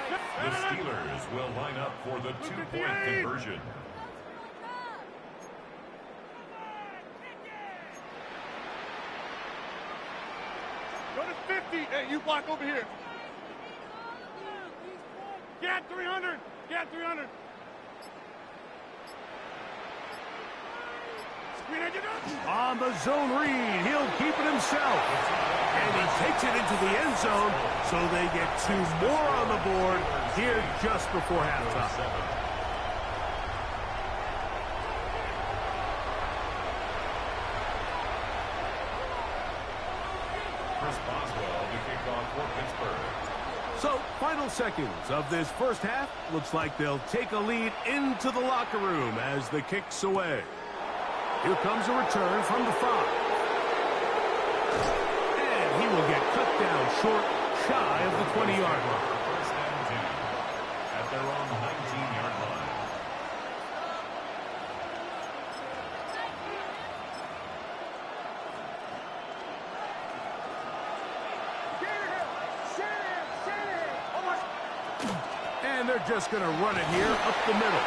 The Steelers will line up for the 2-point conversion. Go to 50. Hey, you block over here. Get 300. Get 300. On the zone read, he'll keep it himself. And he takes it into the end zone, so they get 2 more on the board here just before halftime. So, final seconds of this 1st half. Looks like they'll take a lead into the locker room as the kick's away. Here comes a return from the 5. And he will get cut down short, shy of the 20-yard line. 1st and 10 at their own 19-yard line. And they're just going to run it here up the middle.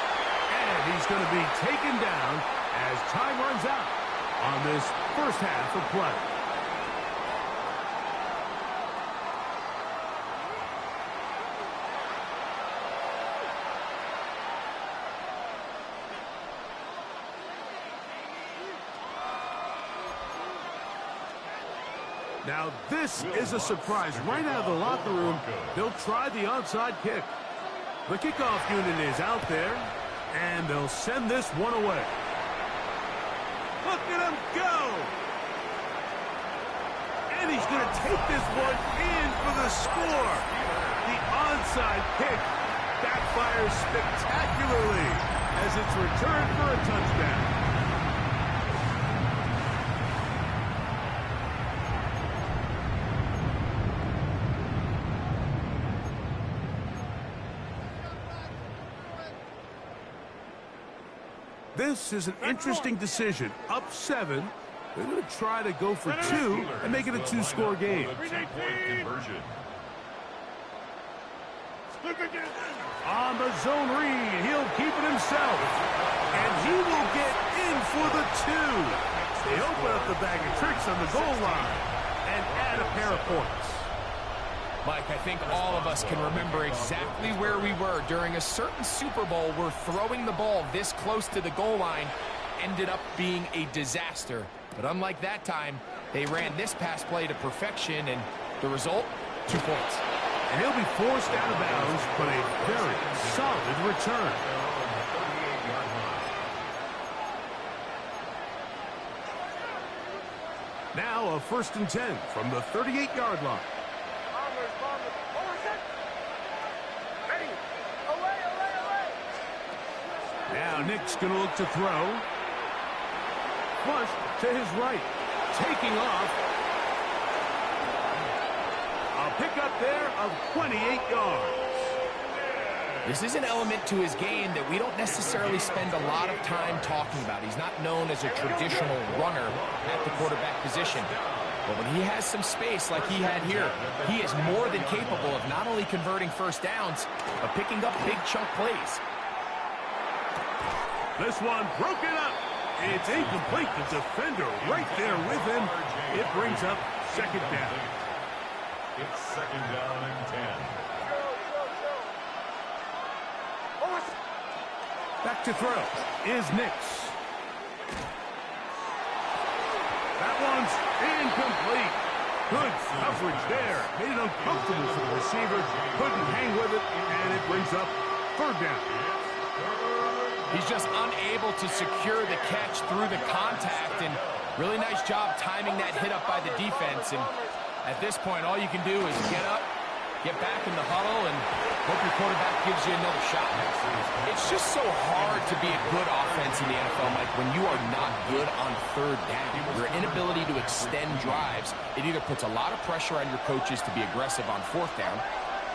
And he's going to be taken down as time runs out on this 1st half of play. Now this is a surprise. Right out of the locker room, they'll try the onside kick. The kickoff unit is out there, and they'll send this one away. Look at him go! And he's going to take this one in for the score. The onside kick backfires spectacularly as it's returned for a touchdown. This is an interesting decision. Up 7. They're going to try to go for 2 and make it a 2-score game. On the zone read, he'll keep it himself. And he will get in for the 2. They open up the bag of tricks on the goal line and add a pair of points. Mike, I think all of us can remember exactly where we were during a certain Super Bowl where throwing the ball this close to the goal line ended up being a disaster. But unlike that time, they ran this pass play to perfection, and the result, 2 points. And he'll be forced out of bounds, but a very solid return. Now a 1st and 10 from the 38-yard line. Now Nick's going to look to throw. Flush to his right. Taking off. A pickup there of 28 yards. This is an element to his game that we don't necessarily spend a lot of time talking about. He's not known as a traditional runner at the quarterback position. But when he has some space like he had here, he is more than capable of not only converting first downs, but picking up big chunk plays. This one broken up. It's incomplete. The defender right there with him. It brings up 2nd down. It's 2nd down and 10. Back to throw is Nix. That one's incomplete. Good coverage there. Made it uncomfortable for the receiver. Couldn't hang with it, and it brings up 3rd down. He's just unable to secure the catch through the contact, and really nice job timing that hit up by the defense. And at this point, all you can do is get up, get back in the huddle, and hope your quarterback gives you another shot. It's just so hard to be a good offense in the NFL, Mike, when you are not good on 3rd down. Your inability to extend drives, it either puts a lot of pressure on your coaches to be aggressive on 4th down,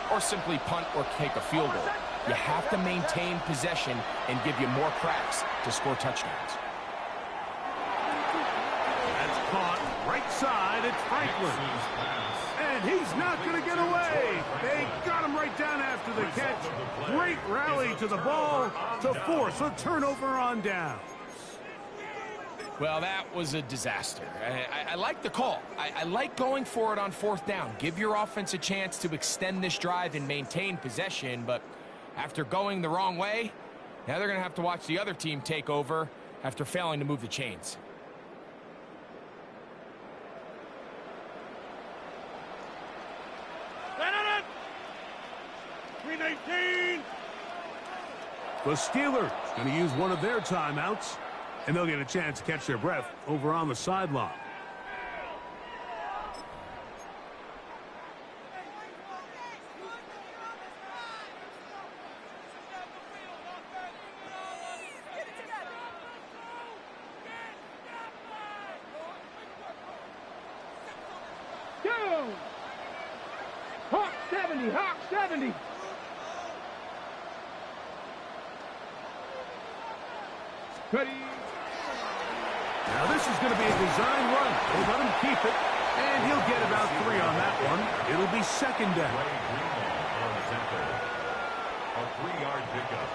or simply punt or take a field goal. You have to maintain possession and give you more cracks to score touchdowns. That's caught right side. It's Franklin. And he's not going to get away. They got him right down after the catch. Great rally to the ball to force a turnover on downs. Well, that was a disaster. I like the call. I like going for it on 4th down. Give your offense a chance to extend this drive and maintain possession, but after going the wrong way, now they're going to have to watch the other team take over after failing to move the chains. The Steelers going to use one of their timeouts, and they'll get a chance to catch their breath over on the sideline. Hawk 70, Hawk 70. Ready. Now this is going to be a design run. They'll let him keep it, and he'll get about 3 on that one. It'll be 2nd down. A 3-yard pickup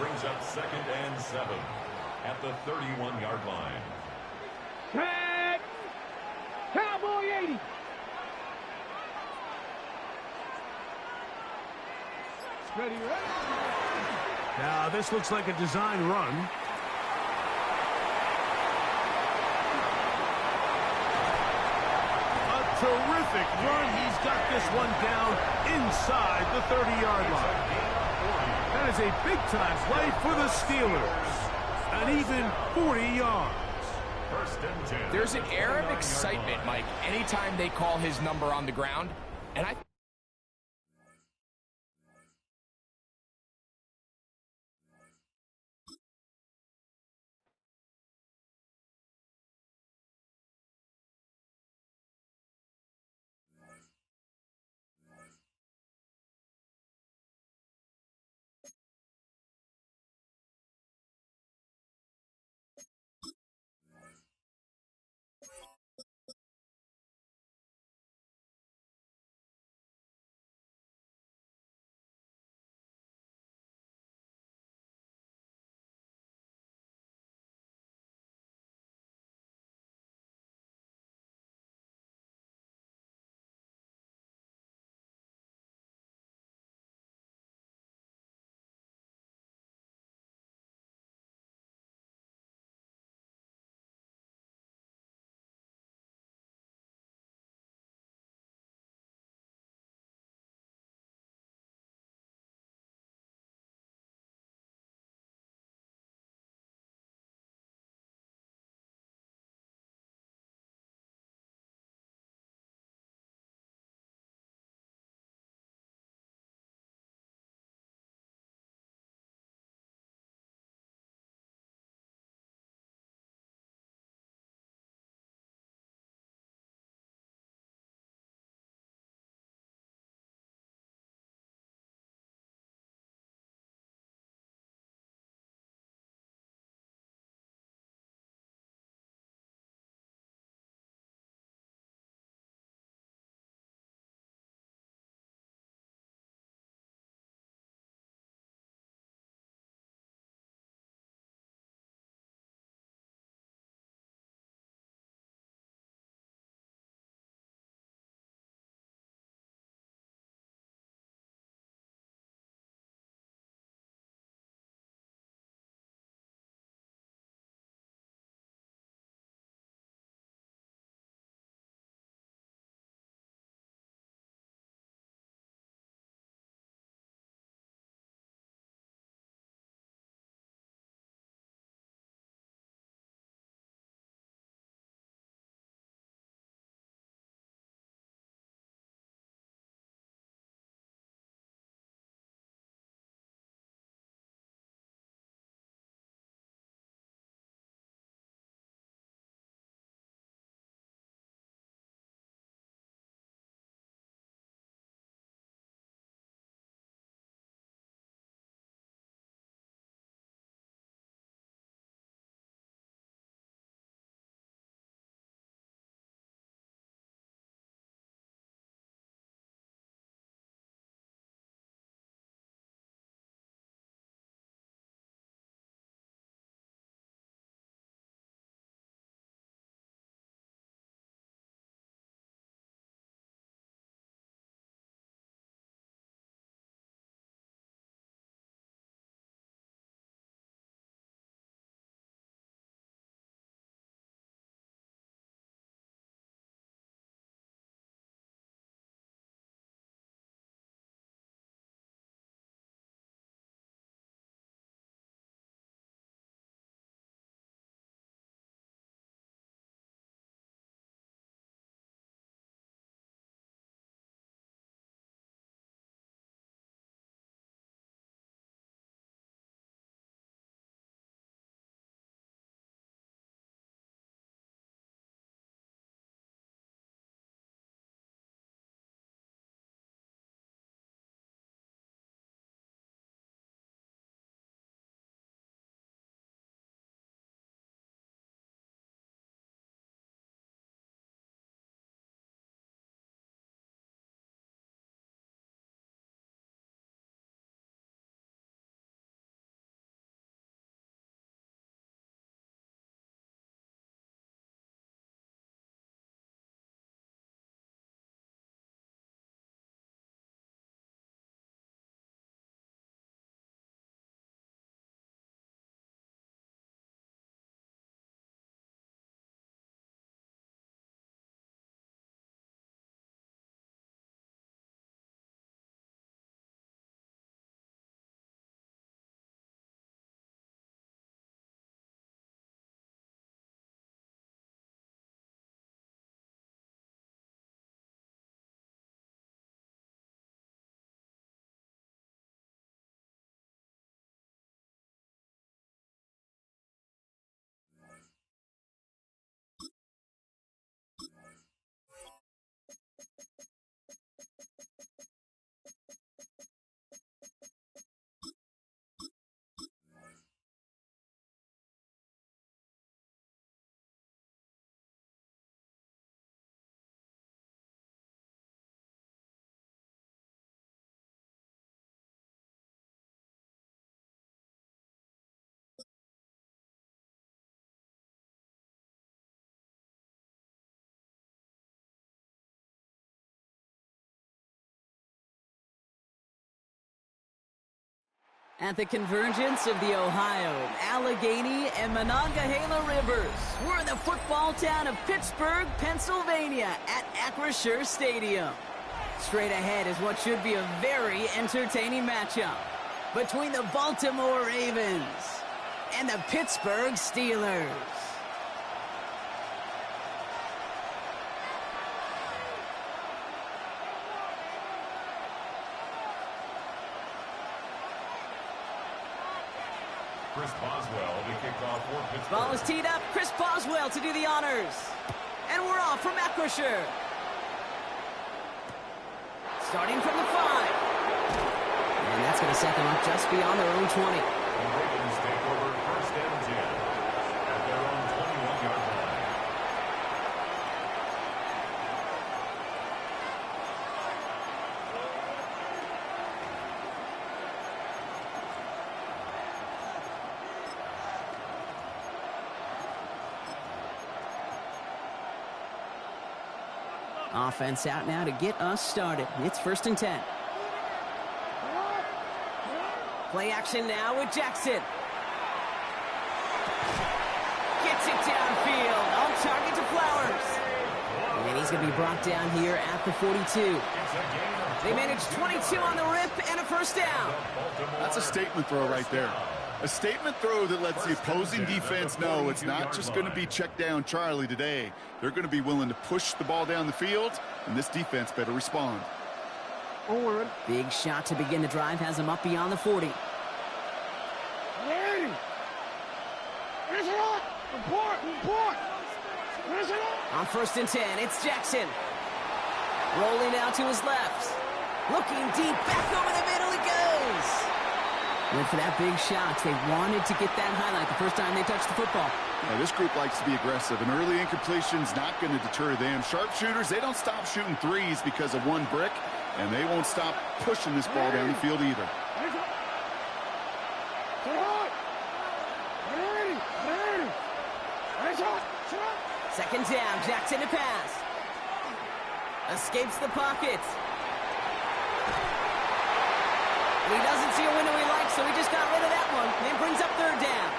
brings up 2nd and 7 at the 31-yard line. Tag. Cowboy 80. Ready, ready. Now this looks like a design run. A terrific run. He's got this one down inside the 30-yard line. That is a big-time play for the Steelers. An even 40 yards. There's an air of excitement, Mike, anytime they call his number on the ground. And At the convergence of the Ohio, Allegheny, and Monongahela Rivers, we're in the football town of Pittsburgh, Pennsylvania at Acrisure Stadium. Straight ahead is what should be a very entertaining matchup between the Baltimore Ravens and the Pittsburgh Steelers. Chris Boswell to kick off for Pittsburgh. Ball is teed up. Chris Boswell to do the honors. And we're off from Acrisure. Starting from the 5. And that's going to set them up just beyond their own 20. The Ravens take over first and 10 at their own 21-yard line. Offense out now to get us started. It's first and 10. Play action now with Jackson. Gets it downfield. On target to Flowers. And he's going to be brought down here at the 42. They managed 22 on the rip and a first down. That's a statement throw right there. A statement throw that lets the opposing defense know it's not just going to be check down Charlie today. They're going to be willing to push the ball down the field, and this defense better respond. Big shot to begin the drive has him up beyond the 40. On first and 10, it's Jackson. Rolling out to his left. Looking deep, back over the middle it goes. Went for that big shot. They wanted to get that highlight the first time they touched the football. Now, this group likes to be aggressive, and early incompletion's not going to deter them. Sharpshooters, they don't stop shooting threes because of one brick, and they won't stop pushing this ball down the field either. Second down, Jackson to pass. Escapes the pocket. He doesn't see a window he likes, so he just got rid of that one. And brings up third down.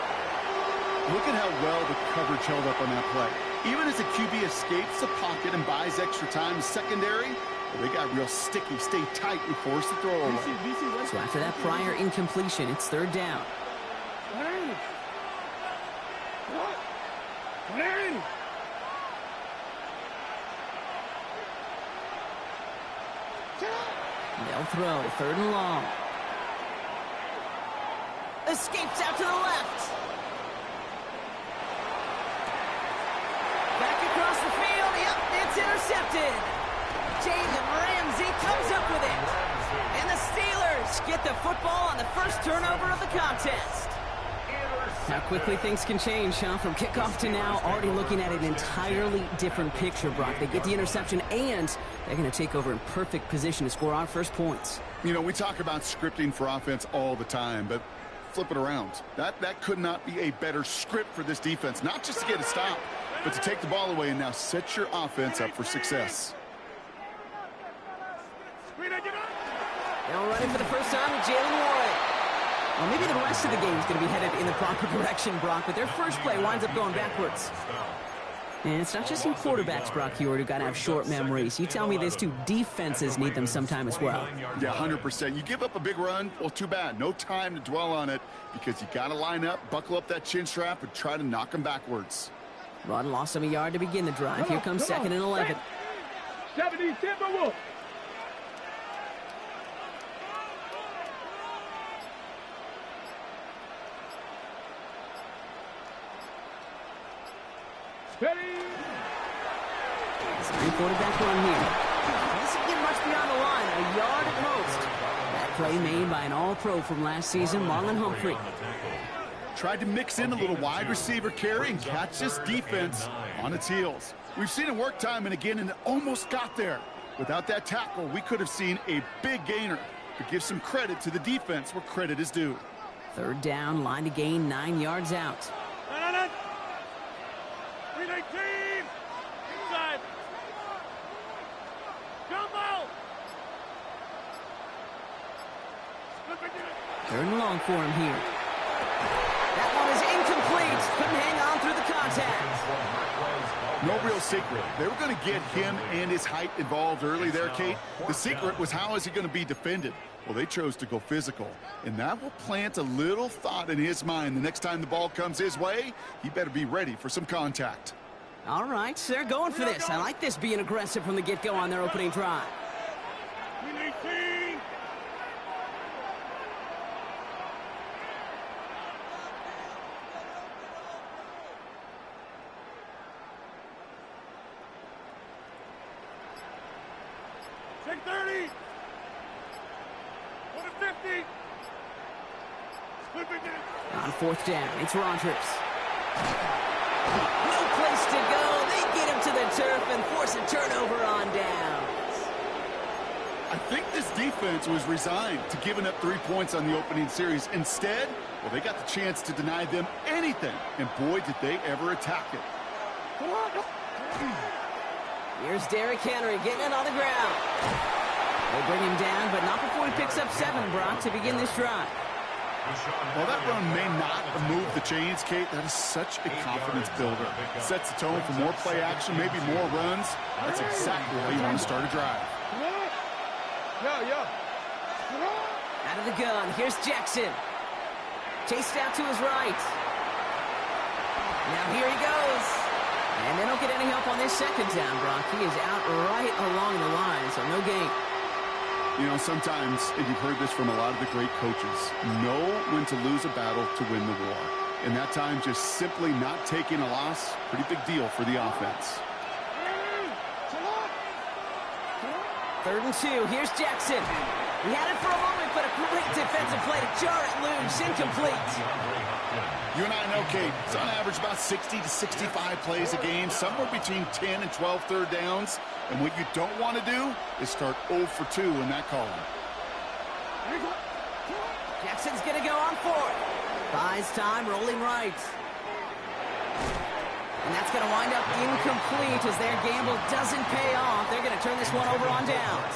Look at how well the coverage held up on that play. Even as the QB escapes the pocket and buys extra time in secondary, they got real sticky, stay tight, and force the throw away. So after that prior incompletion, it's third down. They'll throw, third and long. Escapes out to the left. Back across the field. Yep, it's intercepted. Jalen Ramsey comes up with it. And the Steelers get the football on the first turnover of the contest. How quickly things can change, huh? From kickoff to now, already looking at an entirely different picture, Brock. They get the interception, and they're going to take over in perfect position to score our first points. You know, we talk about scripting for offense all the time, but flip it around. That could not be a better script for this defense, not just to get a stop, but to take the ball away and now set your offense up for success. Now running for the first time with Jalen Warren. Well, maybe the rest of the game is going to be headed in the proper direction, Brock, but their first play winds up going backwards. And it's not just in quarterbacks, Brock Hewitt, who got to have short memories. You tell me these two defenses need them sometime as well. Yeah, 100%. You give up a big run, well, too bad. No time to dwell on it because you got to line up, buckle up that chin strap, and try to knock them backwards. Run lost him a yard to begin the drive. Here comes second and 11. 70, Timberwolves. Three quarterback run here. Doesn't get much beyond the line, a yard at most. That play made by an all-pro from last season, Marlon Humphrey. Tried to mix in a little wide receiver carry and catch this defense on its heels. We've seen it work time and again, and it almost got there. Without that tackle, we could have seen a big gainer. But give some credit to the defense where credit is due. Third down, line to gain, 9 yards out. 319. Inside. Jumbo. Third and long for him here. That one is incomplete. Couldn't hang on through the contact. No real secret. They were going to get him and his height involved early there, Kate. The secret was, how is he going to be defended? Well, they chose to go physical, and that will plant a little thought in his mind. The next time the ball comes his way, he better be ready for some contact. All right, they're going for this. I like this being aggressive from the get-go on their opening drive. Take 30. Go to 50. On fourth down, it's Rodgers. No place to go. They get him to the turf and force a turnover on downs. I think this defense was resigned to giving up 3 points on the opening series. Instead, well, they got the chance to deny them anything, and boy, did they ever attack it. Here's Derrick Henry getting it on the ground. They bring him down, but not before he picks up 7, Brock, to begin this drive. While that run may not move the chains, Kate, that is such a confidence builder. Sets the tone for more play action, maybe more runs. That's exactly how you want to start a drive. Out of the gun, here's Jackson. Chased out to his right. Now here he goes. And they don't get any help on this second down, Brock. He is out right along the line, so no gain. You know, sometimes, and you've heard this from a lot of the great coaches, know when to lose a battle to win the war. And that time, just simply not taking a loss, pretty big deal for the offense. 3rd and 2, here's Jackson. He had it for a moment, but a great defensive play to jar it loose, incomplete. You and I know, Kate, it's on average about 60 to 65 plays a game, somewhere between 10 and 12 third downs. And what you don't want to do is start 0 for 2 in that column. Jackson's going to go on 4th. Buys time, rolling right. And that's going to wind up incomplete as their gamble doesn't pay off. They're going to turn this one over on downs.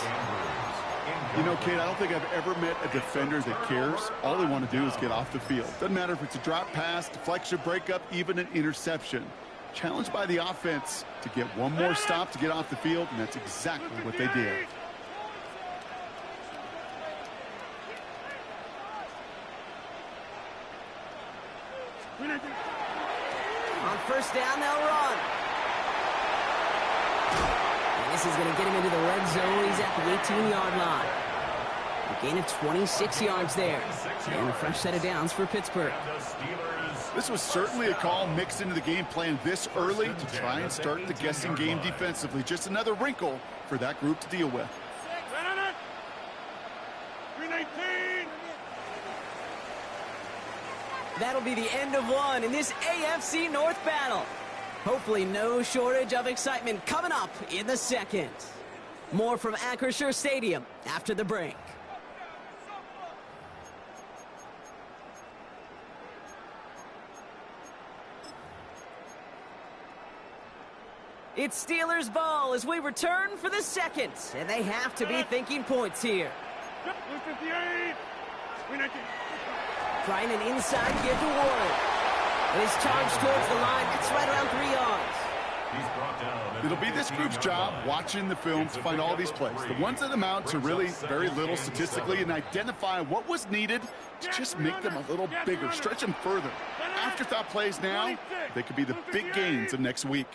You know, Kate, I don't think I've ever met a defender that cares. All they want to do is get off the field. Doesn't matter if it's a drop pass, deflection, breakup, even an interception. Challenged by the offense to get one more stop to get off the field, and that's exactly what they did. On 1st down, they'll run. And this is going to get him into the red zone. He's at the 18-yard line. A gain of 26 yards there. And a fresh set of downs for Pittsburgh. This was certainly a call mixed into the game plan this early to try and start the guessing game defensively. Just another wrinkle for that group to deal with. 319. That'll be the end of one in this AFC North battle. Hopefully no shortage of excitement coming up in the second. More from Acrisure Stadium after the break. It's Steelers ball as we return for the second, and they have to be thinking points here. 58. 319. Trying an inside give to Warren. And his charge towards the line, it's right around 3 yards. It'll be this group's job watching the film to find all these plays, the ones that amount to really very little statistically, and identify what was needed to just make them a little bigger, stretch them further. Afterthought plays now, they could be the big gains of next week.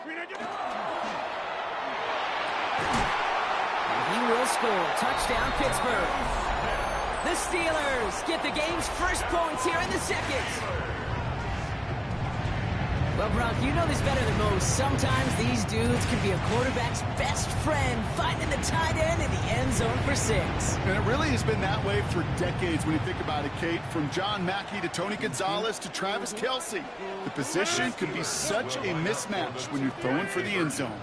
And he will score. Touchdown, Pittsburgh. The Steelers get the game's first points here in the second. Well, Brock, you know this better than most. Sometimes these dudes can be a quarterback's best friend, finding the tight end in the end zone for 6. And it really has been that way for decades when you think about it, Kate. From John Mackey to Tony Gonzalez to Travis Kelce. The position can be such a mismatch when you're throwing for the end zone.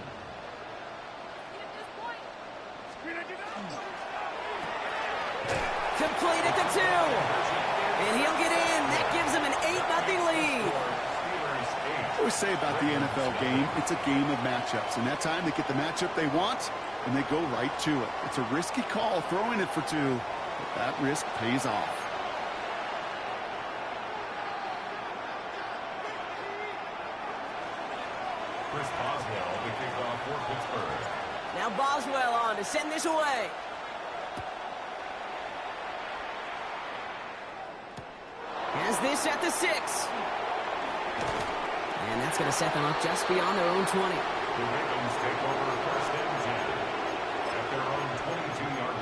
Complete at the 2. And he'll get in. That gives him an 8-0 lead. always say about the NFL game, it's a game of matchups. And that time they get the matchup they want, and they go right to it. It's a risky call throwing it for 2, but that risk pays off. Chris Boswell, the kickoff for Pittsburgh. Now Boswell on to send this away. Has this at the 6. And that's going to set them up just beyond their own 20. The Ravens take over first and 10 at their own 22-yard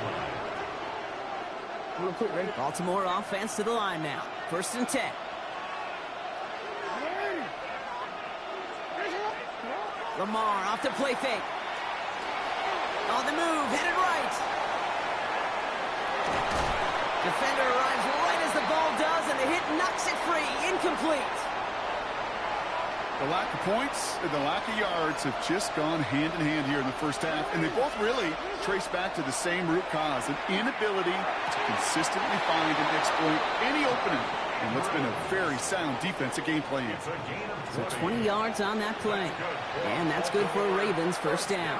line. Baltimore offense to the line now. First and 10. Lamar off to play fake. On the move, headed right. Defender arrives right as the ball does, and the hit knocks it free. Incomplete. The lack of points and the lack of yards have just gone hand in hand here in the first half, and they both really trace back to the same root cause, an inability to consistently find and exploit any opening in what's been a very sound defensive game plan. So 20 yards on that play, and that's good for a Ravens first down.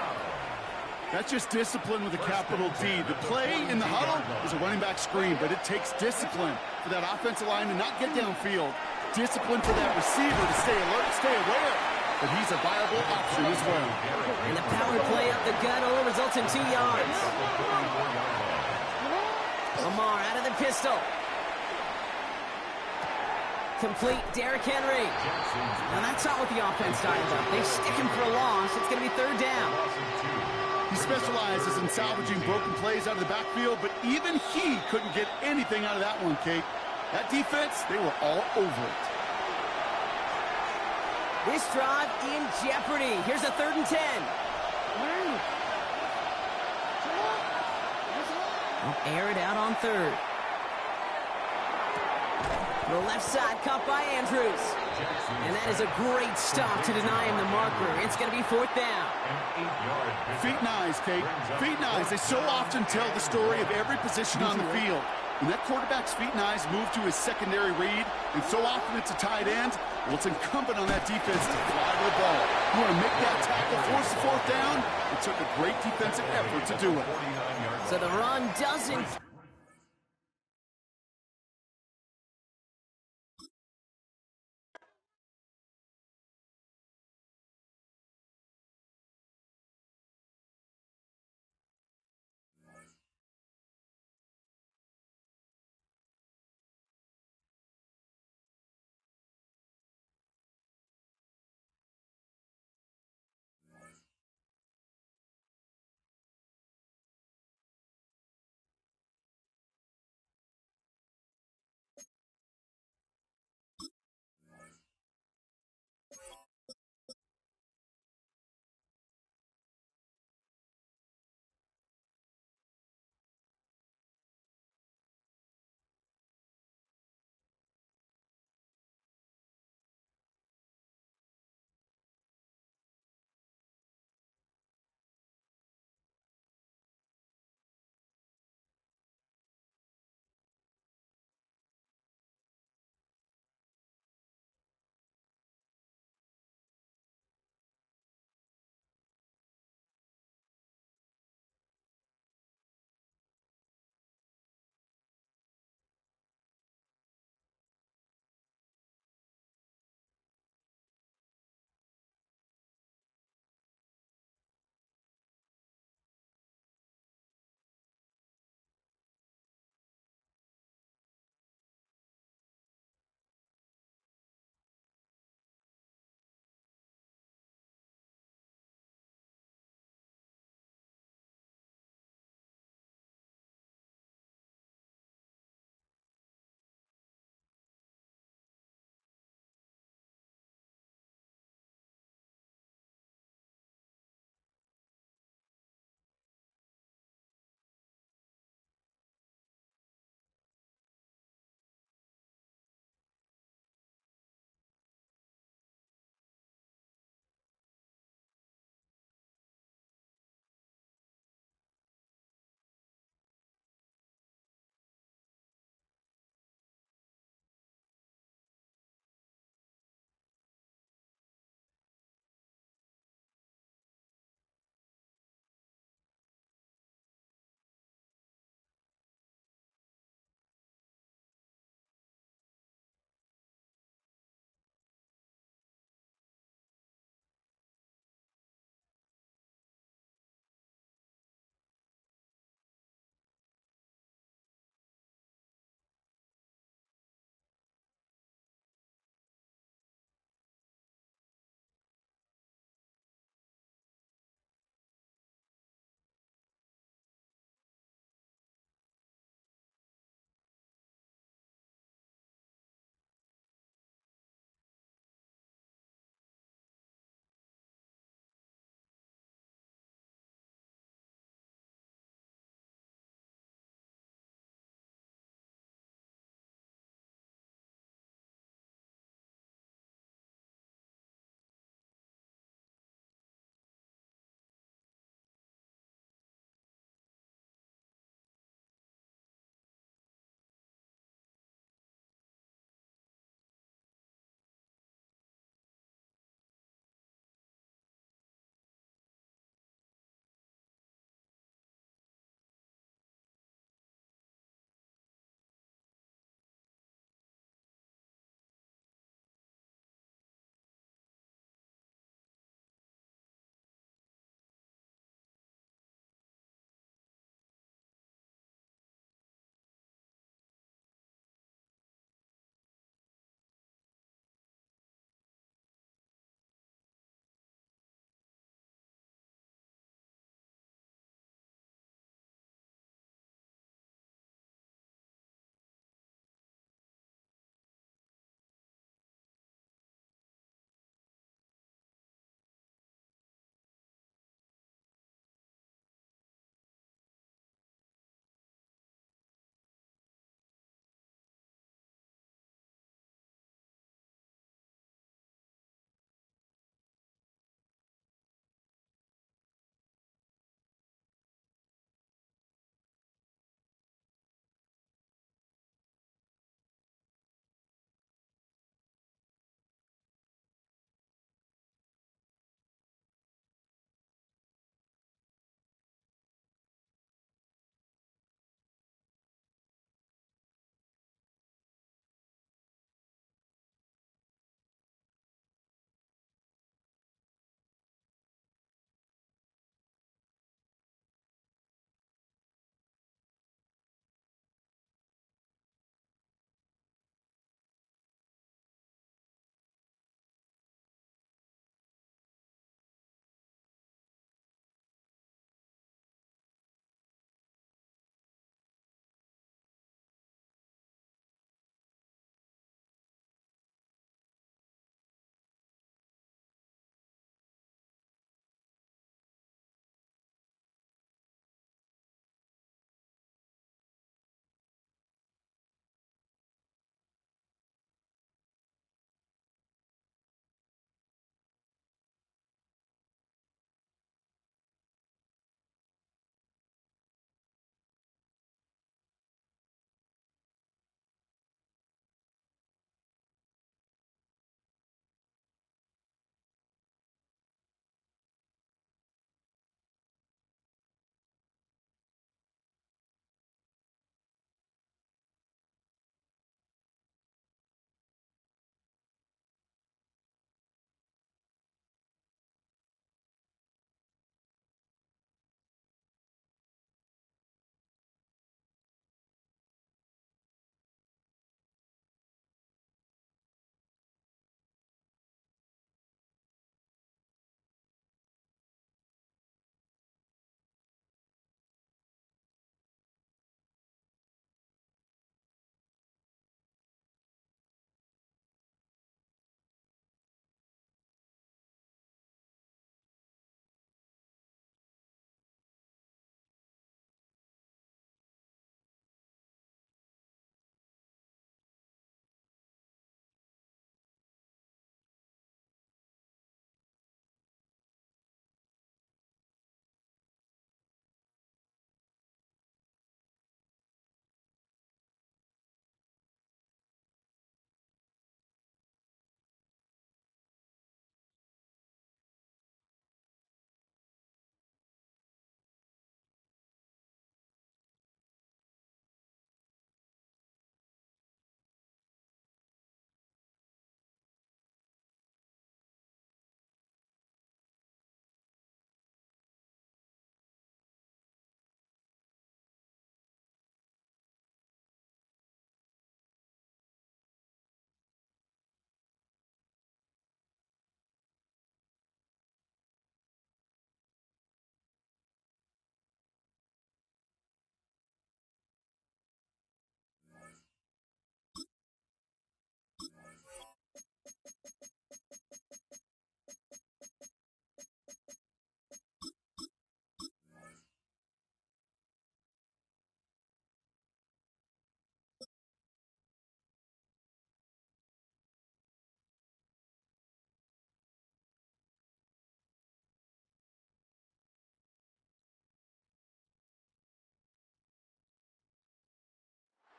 That's just discipline with a capital D. The play in the huddle is a running back screen, but it takes discipline for that offensive line to not get downfield. Discipline for that receiver to stay alert, stay aware that he's a viable option as well. And the power play up the gut only results in 2 yards. Lamar out of the pistol. Complete, Derrick Henry. Now that's not what the offense dialed up. They stick him for a loss. It's going to be third down. He specializes in salvaging broken plays out of the backfield, but even he couldn't get anything out of that one, Kate. That defense, they were all over it. This drive in jeopardy. Here's a 3rd and 10. They'll air it out on 3rd. The left side caught by Andrews. And that is a great stop to deny him the marker. It's going to be 4th down. Feet and eyes, Kate. Feet and eyes. They so often tell the story of every position on the field. When that quarterback's feet and eyes move to his secondary read, and so often it's a tight end, well, it's incumbent on that defense to fly to the ball. You want to make that tackle, force the 4th down? It took a great defensive effort to do it. So the run doesn't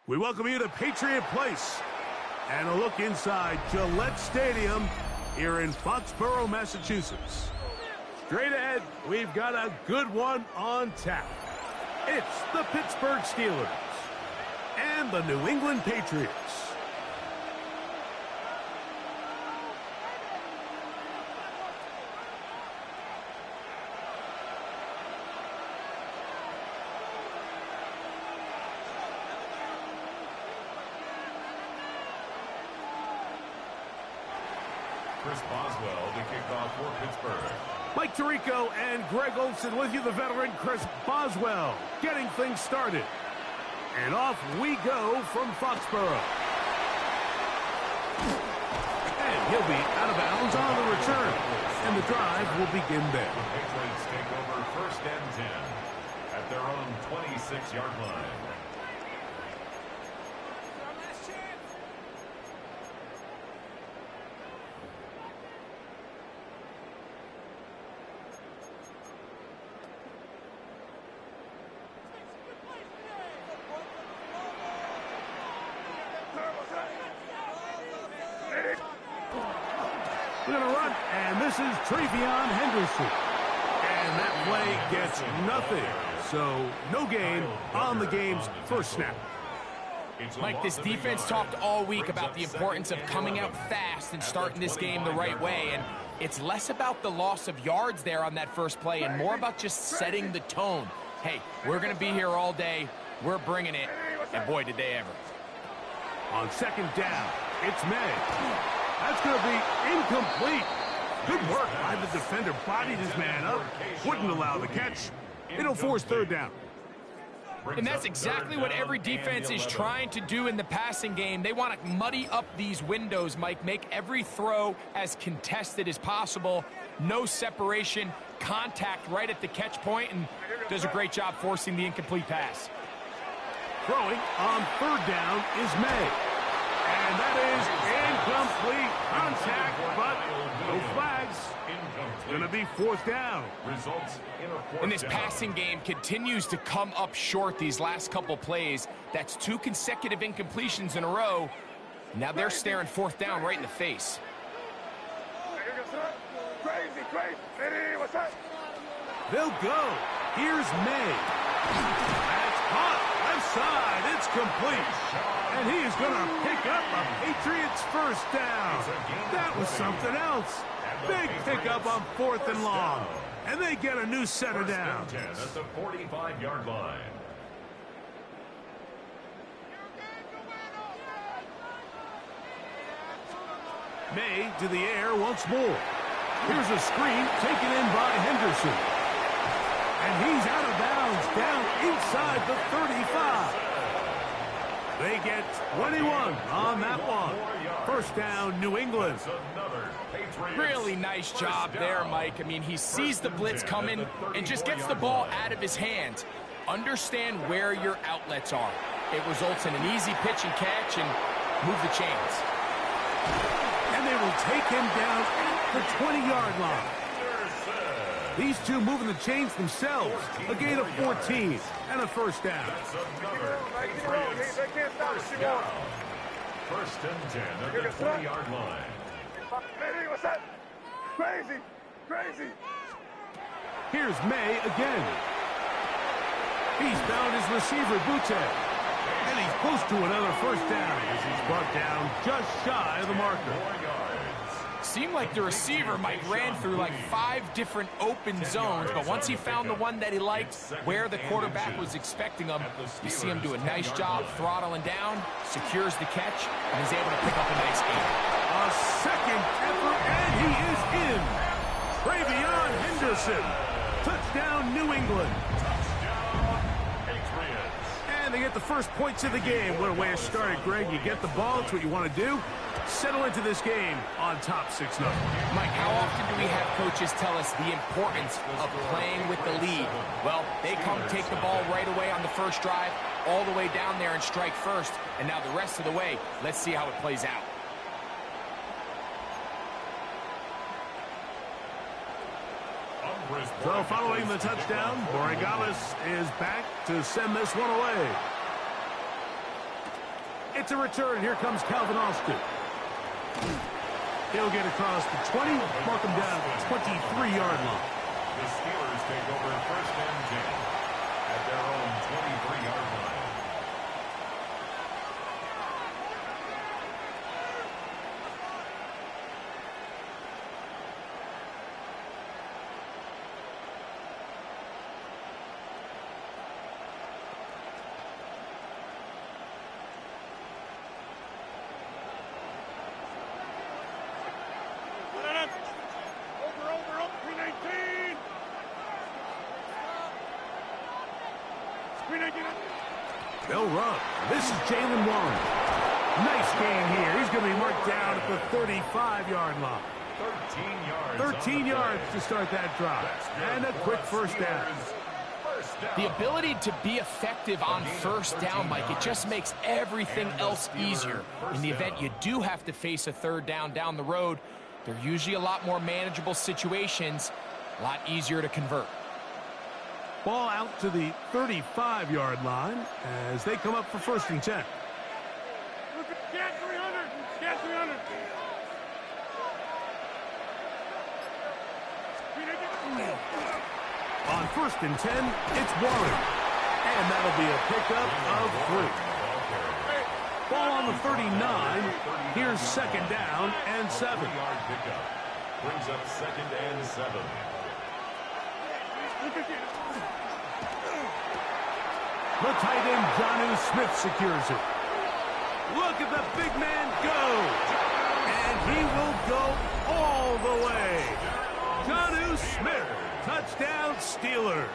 We welcome you to Patriot Place and a look inside Gillette Stadium here in Foxborough, Massachusetts. Straight ahead, we've got a good one on tap. It's the Pittsburgh Steelers and the New England Patriots. Chris Boswell to kick off for Pittsburgh. Mike Tirico and Greg Olson with you, the veteran Chris Boswell, getting things started. And off we go from Foxborough. And he'll be out of bounds on the return. And the drive will begin there. The Patriots take over 1st and 10 at their own 26-yard line. We're going to run, and this is Trevion Henderson. And that play gets nothing. So, no gain on the game's first snap. Mike, this defense talked all week about the importance of coming out fast and starting this game the right way. And it's less about the loss of yards there on that first play and more about just setting the tone. Hey, we're going to be here all day. We're bringing it. And boy, did they ever. On 2nd down, it's May. That's going to be incomplete. Good work by the defender. Bodied his man up. Wouldn't allow the catch. It'll force 3rd down. And that's exactly what every defense is trying to do in the passing game. They want to muddy up these windows, Mike. Make every throw as contested as possible. No separation. Contact right at the catch point, and does a great job forcing the incomplete pass. Throwing on 3rd down is May. And that is incomplete contact, but no flags. Going to be 4th down. Results in a 4th And this down. passing game continues to come up short these last couple plays. That's 2 consecutive incompletions in a row. Now they're staring 4th down right in the face. They'll go. Here's May. That's caught. Left side. It's complete. And he is going to pick up a Patriots 1st down. That was something else. Big pickup on 4th and long. And they get a new set of downs. 10 at the 45-yard line. May to the air once more. Here's a screen taken in by Henderson. And he's out of bounds down inside the 35. They get 21 on that one. 1st down, New England. Really nice job there, Mike. I mean, he sees the blitz coming and just gets the ball out of his hands. Understand where your outlets are. It results in an easy pitch and catch and move the chains. And they will take him down at the 20-yard line. These two moving the chains themselves. A gain of 14 and a 1st down. First and 10 at the 20-yard line. Crazy. Here's May again. He's found his receiver, Butte. And he's close to another 1st down as he's brought down just shy of the marker. Seemed like the receiver, Mike, ran through like 5 different open zones, but once he found the one that he liked, where the quarterback was expecting him, you see him do a nice job throttling down, secures the catch, and is able to pick up a nice gain. A 2nd effort, and he is in. Trevion Henderson. Touchdown, New England. And they get the first points of the game. What a way to start it, Greg. You get the ball. It's what you want to do. Settle into this game on top 6-0. Mike, how often do we have coaches tell us the importance of playing with the lead? Well, they come take the ball right away on the first drive, all the way down there and strike first. And now the rest of the way, let's see how it plays out. So following the touchdown, Borregales is back to send this one away. It's a return. Here comes Calvin Austin. He'll get across the 20, mark him down at the 23-yard line. The Steelers take over first and 10 at their own 23-yard line. They'll run. This is Jalen Warren. Nice gain here. He's going to be marked down at the 35-yard line. 13 yards to start that drive. And a quick first down. The ability to be effective on first down, Mike, it just makes everything else easier. In the event you do have to face a third down the road, they're usually a lot more manageable situations, a lot easier to convert. Ball out to the 35-yard line as they come up for first and 10. Get 300. Get 300. On first and 10, it's Warren. And that'll be a pickup of 3. Ball on the 39. Here's second down and 7. Brings up second and 7. The tight end, Jonnu Smith, secures it. Look at the big man go. And he will go all the way. Jonnu Smith, touchdown Steelers.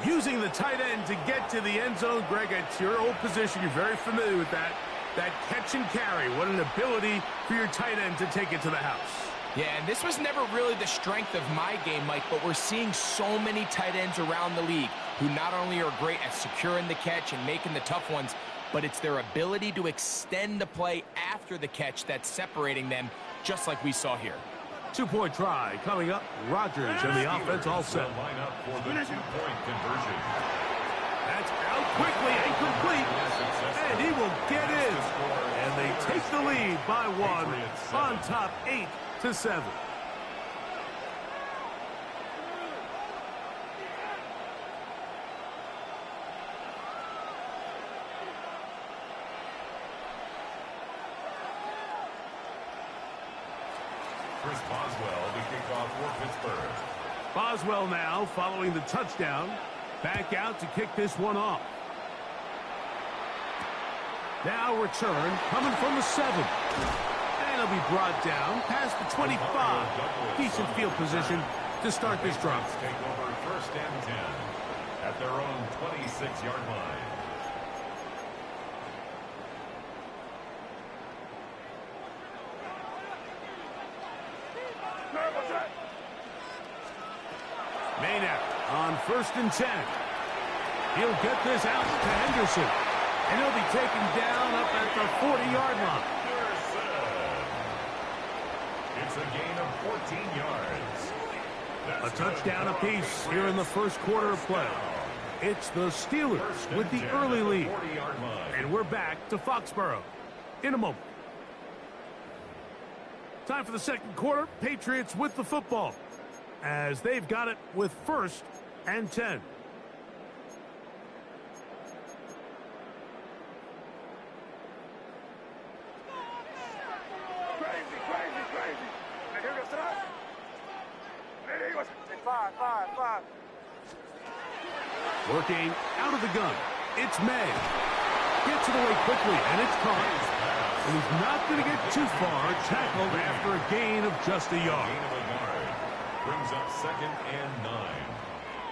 Using the tight end to get to the end zone, Greg, it's your old position. You're very familiar with that. That catch and carry. What an ability for your tight end to take it to the house. Yeah, and this was never really the strength of my game, Mike, but we're seeing so many tight ends around the league who not only are great at securing the catch and making the tough ones, but it's their ability to extend the play after the catch that's separating them, just like we saw here. 2-point try coming up. Rodgers and the offense all set. Line up for the 2-point conversion. That's out quickly and complete. And he will get in. And they take the lead by 1 on top 8-7. Chris Boswell to kick off for Pittsburgh. Boswell now following the touchdown. Back out to kick this one off. Now return coming from the 7. And he'll be brought down past the 25. Decent field position to start this drive. Take over first and 10 at their own 26-yard line. Maynard on first and 10. He'll get this out to Henderson. And he'll be taken down up at the 40-yard line. It's a gain of 14 yards. A touchdown apiece here in the first quarter of play. It's the Steelers with the early lead. And we're back to Foxborough in a moment. Time for the second quarter. Patriots with the football as they've got it with first and 10. Working out of the gun. It's May. Gets it away quickly, and it's caught. And he's not going to get too far. Tackled after a gain of just a yard. Gain of a yard. Brings up second and 9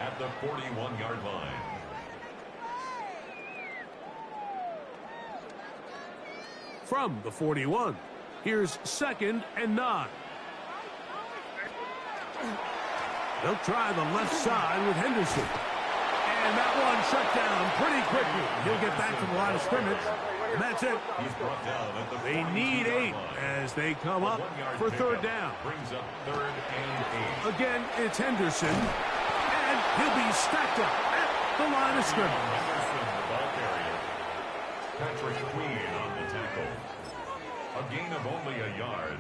at the 41-yard line. From the 41, here's second and 9. They'll try the left side with Henderson. And that one shut down pretty quickly. He'll get back to the line of scrimmage. And that's it. He's brought down at the They need 8 as they come up for third down. Brings up third and 8. Again, it's Henderson. And he'll be stacked up at the line of scrimmage. Henderson, the ball carrier Patrick Queen on the tackle. A gain of only a yard.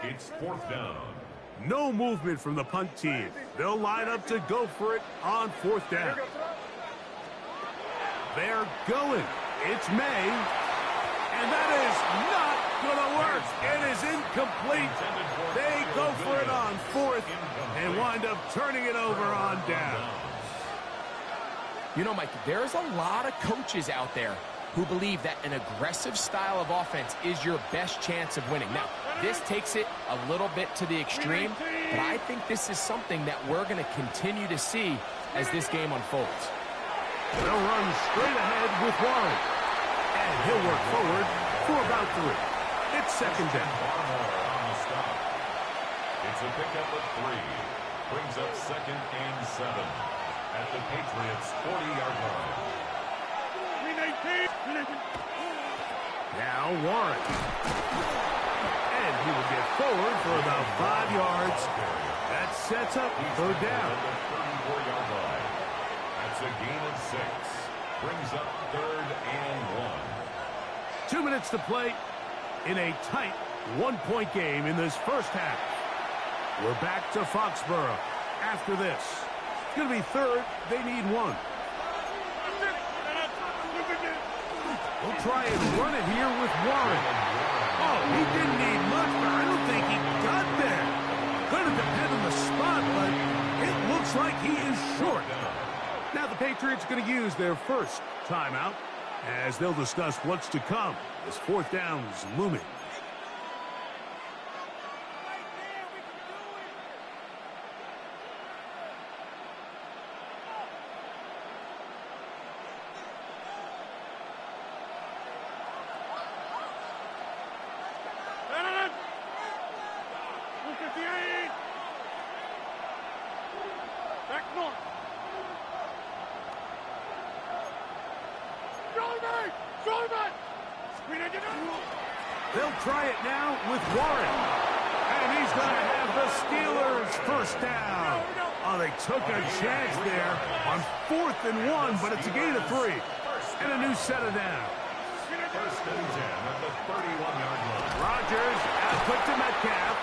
It's 4th down. No movement from the punt team. They'll line up to go for it on 4th down. They're going. It's May. And that is not going to work. It is incomplete. They go for it on 4th and wind up turning it over on down. You know, Mike, there's a lot of coaches out there who believe that an aggressive style of offense is your best chance of winning. Now, this takes it a little bit to the extreme, but I think this is something that we're going to continue to see as this game unfolds. They'll run straight ahead with Warren. And he'll work forward for about 3. It's 2nd down. On the stop. It's a pickup of 3. Brings up 2nd and 7 at the Patriots' 40-yard line. Now Warren. And he will get forward for about 5 yards. That sets up 3rd down. 34-yard line. That's a gain of 6. Brings up 3rd and 1. 2 minutes to play in a tight 1-point game in this first half. We're back to Foxborough after this. It's going to be 3rd. They need 1. We'll try and run it here with Warren. Oh, he didn't need much, but I don't think he got there. Going to depend on the spot, but it looks like he is short. Now the Patriots are going to use their first timeout as they'll discuss what's to come as 4th down is looming. They'll try it now with Warren. And he's going to have the Steelers first down. Oh, they took a chance there on 4th and 1, but it's a gain of 3. And a new set of downs. 1st and 10 at the 31-yard line. Rodgers out quick to Metcalf.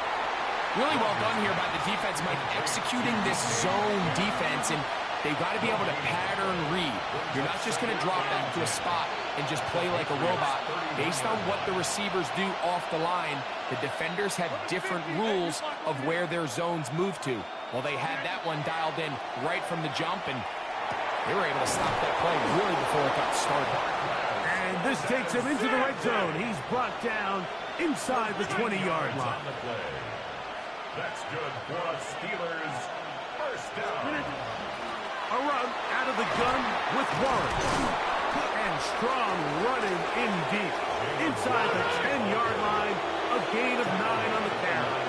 Really well done here by the defense, Mike, executing this zone defense, and they've got to be able to pattern read. You're not just going to drop back to a spot and just play like a robot. Based on what the receivers do off the line, the defenders have different rules of where their zones move to. Well, they had that one dialed in right from the jump, and they were able to stop that play really before it got started. And this takes him into the red zone. He's brought down inside the 20-yard line. That's good for a Steelers first down. A run out of the gun with Warren. And Strong running in deep. Inside the 10-yard line. A gain of 9 on the carry.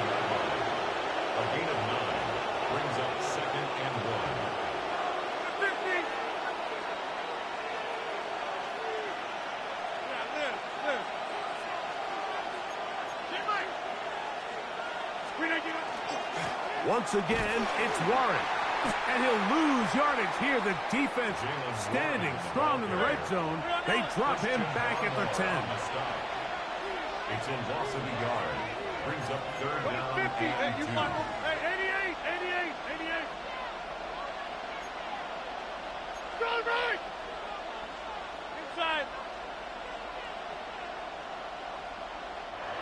A gain of 9 brings up 2nd and 1. 50. Once again, it's Warren. And he'll lose yardage here. The defense standing strong in the red zone. They drop him back at the 10. It's a loss of a yard. Brings up 3rd down 50. and 2. 88. Strong right. Inside.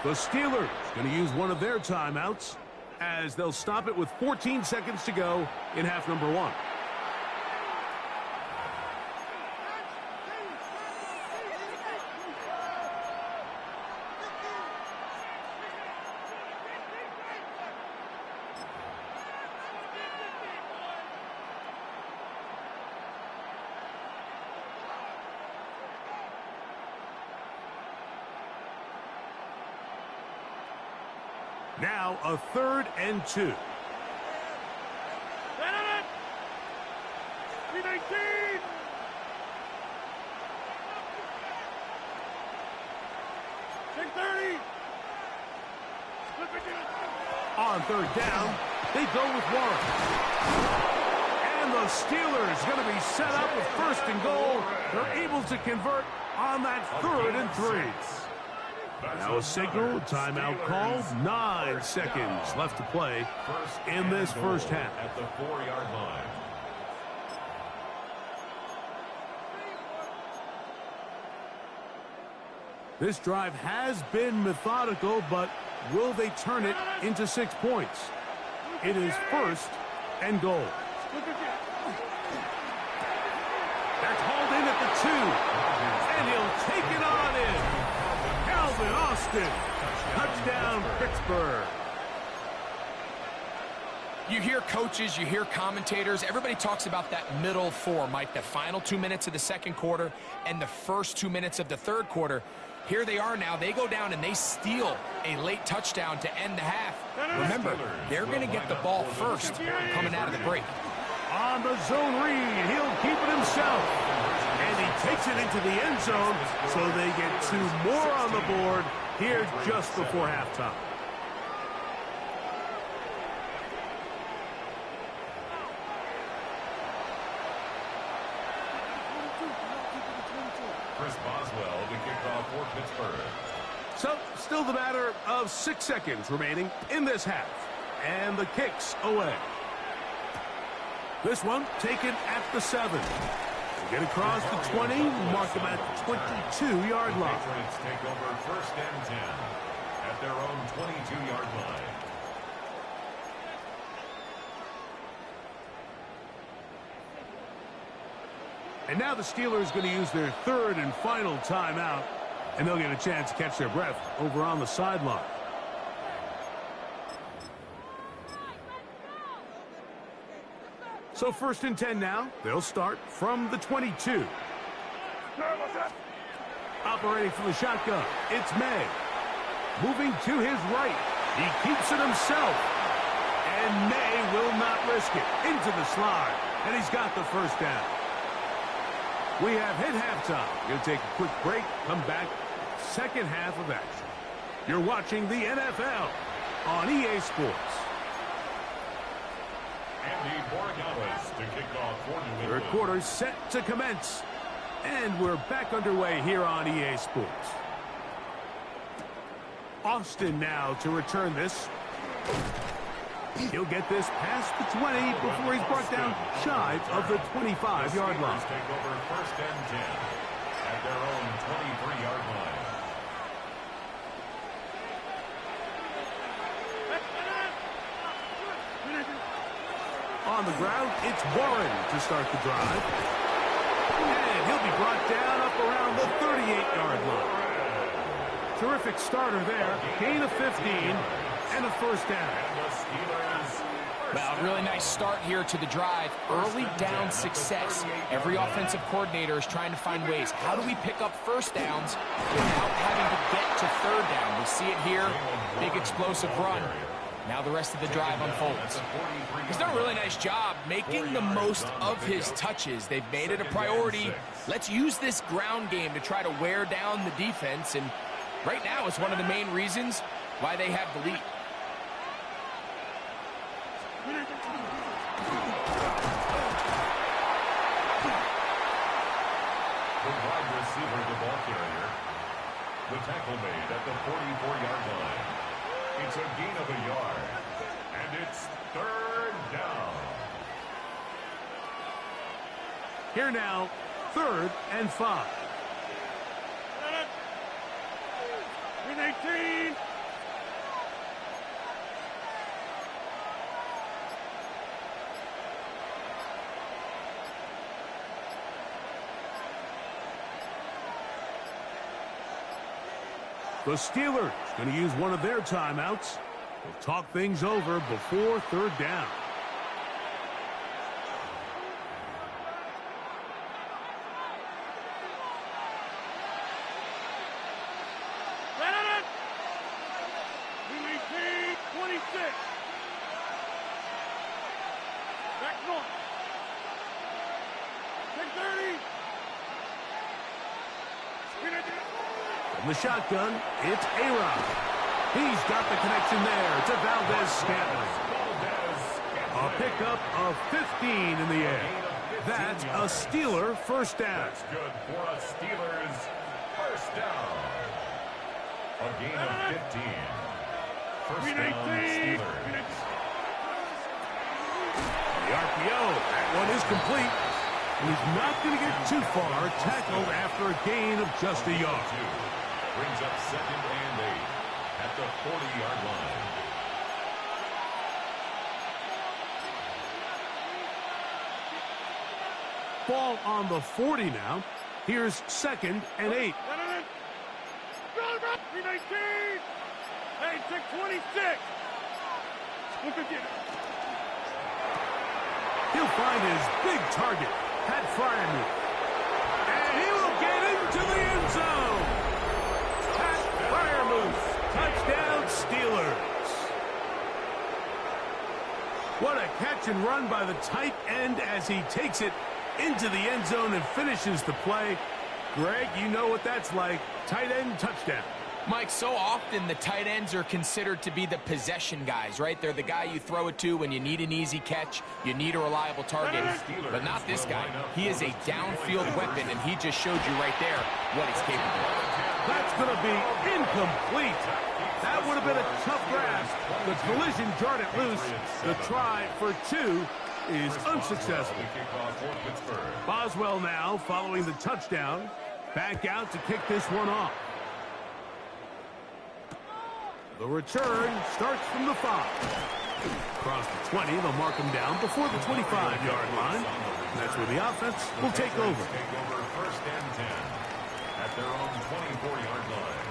The Steelers going to use one of their timeouts as they'll stop it with 14 seconds to go in half number 1. Now a 3rd and 2. 6:30. On 3rd down, they go with Warren. And the Steelers going to be set up with 1st and goal. They're able to convert on that 3rd and 3. Now a signal, timeout called. 9 seconds left to play in this first half. At the 4-yard line. This drive has been methodical, but will they turn it into 6 points? It is 1st and goal. That's hauled in at the 2, and he'll take it on in. Calvin Austin, touchdown Pittsburgh. You hear coaches, you hear commentators, everybody talks about that middle 4, Mike, the final 2 minutes of the second quarter and the first 2 minutes of the third quarter. Here they are now. They go down and they steal a late touchdown to end the half. Remember, they're going to get the ball first coming out of the break. On the zone read, he'll keep it himself. And he takes it into the end zone, so they get 2 more on the board here just before halftime. Chris Boswell to kick off for Pittsburgh. So, still the matter of 6 seconds remaining in this half. And the kick's away. This one taken at the 7. They get across the 20, mark them at the 22-yard line. Patriots take over 1st and 10 at their own 22-yard line. And now the Steelers going to use their 3rd and final timeout, and they'll get a chance to catch their breath over on the sideline. So 1st and 10 now. They'll start from the 22. Operating from the shotgun, it's May. Moving to his right. He keeps it himself. And May will not risk it. Into the slide. And he's got the 1st down. We have hit halftime. Going to take a quick break. Come back. Second half of action. You're watching the NFL on EA Sports. Andy Borregales to kick off for New England. 3rd quarter set to commence. And we're back underway here on EA Sports. Austin now to return this. He'll get this past the 20 before he's brought down shy of the 25-yard line. Take over 1st and 10 at their own 23-yard line. On the ground, it's Warren to start the drive. And he'll be brought down up around the 38-yard line. Terrific starter there. Gain of 15 and a 1st down. Well, really nice start here to the drive. Early down success. Every offensive coordinator is trying to find ways. How do we pick up 1st downs without having to get to 3rd down? We see it here. Big explosive run. Now the rest of the drive unfolds. He's done a really nice job making the most of his touches. They've made it a priority. Let's use this ground game to try to wear down the defense. And right now it's one of the main reasons why they have the lead. The wide receiver, the ball carrier. The tackle made at the 44-yard line. It's a gain of a yard. And it's 3rd down. Here now, 3rd and 5. 18. The Steelers going to use one of their timeouts. They'll talk things over before 3rd down. From the shotgun, it's A-Rod. He's got the connection there to Valdez-Scantling. A pickup of 15 in the air. That's a Steeler 1st down. That's good for a Steelers First down. A gain of 15. First down, Steelers. The RPO, that one is complete. He's not going to get too far, tackled after a gain of just a yard. Brings up 2nd and 8 at the 40-yard line. Ball on the 40 now. Here's 2nd and 8. 319. Hey, 626. Look at you. He'll find his big target, Pat Fryermuth. And he will get into the end zone. Pat Fryermuth, touchdown Steelers. What a catch and run by the tight end as he takes it into the end zone and finishes the play. Greg, you know what that's like. Tight end touchdown. Mike, so often the tight ends are considered to be the possession guys, right? They're the guy you throw it to when you need an easy catch, you need a reliable target. But not this guy. He is a downfield weapon, and he just showed you right there what he's capable of. That's going to be incomplete. That would have been a tough grasp. The collision jarred it loose. The try for 2 is unsuccessful. Boswell now following the touchdown. Back out to kick this one off. The return starts from the 5. Across the 20, they'll mark him down before the 25-yard line. That's where the offense will take over. First and 10 at their own 24-yard line.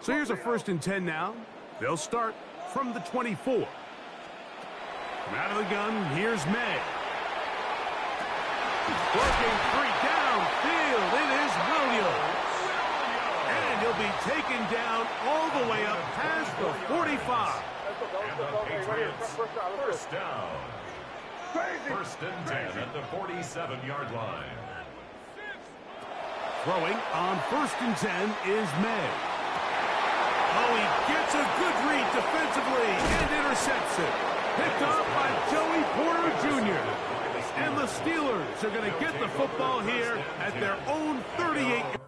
So here's a 1st and 10 now. They'll start from the 24. From out of the gun, here's May. Working 3 downfield. It is Williams. And he'll be taken down all the way up past the 45. And the Patriots, first down. First and 10 at the 47-yard line. Throwing on 1st and 10 is May. Oh, he gets a good read defensively and intercepts it. Picked up by Joey Porter Jr. And the Steelers are going to get the football here at their own 38.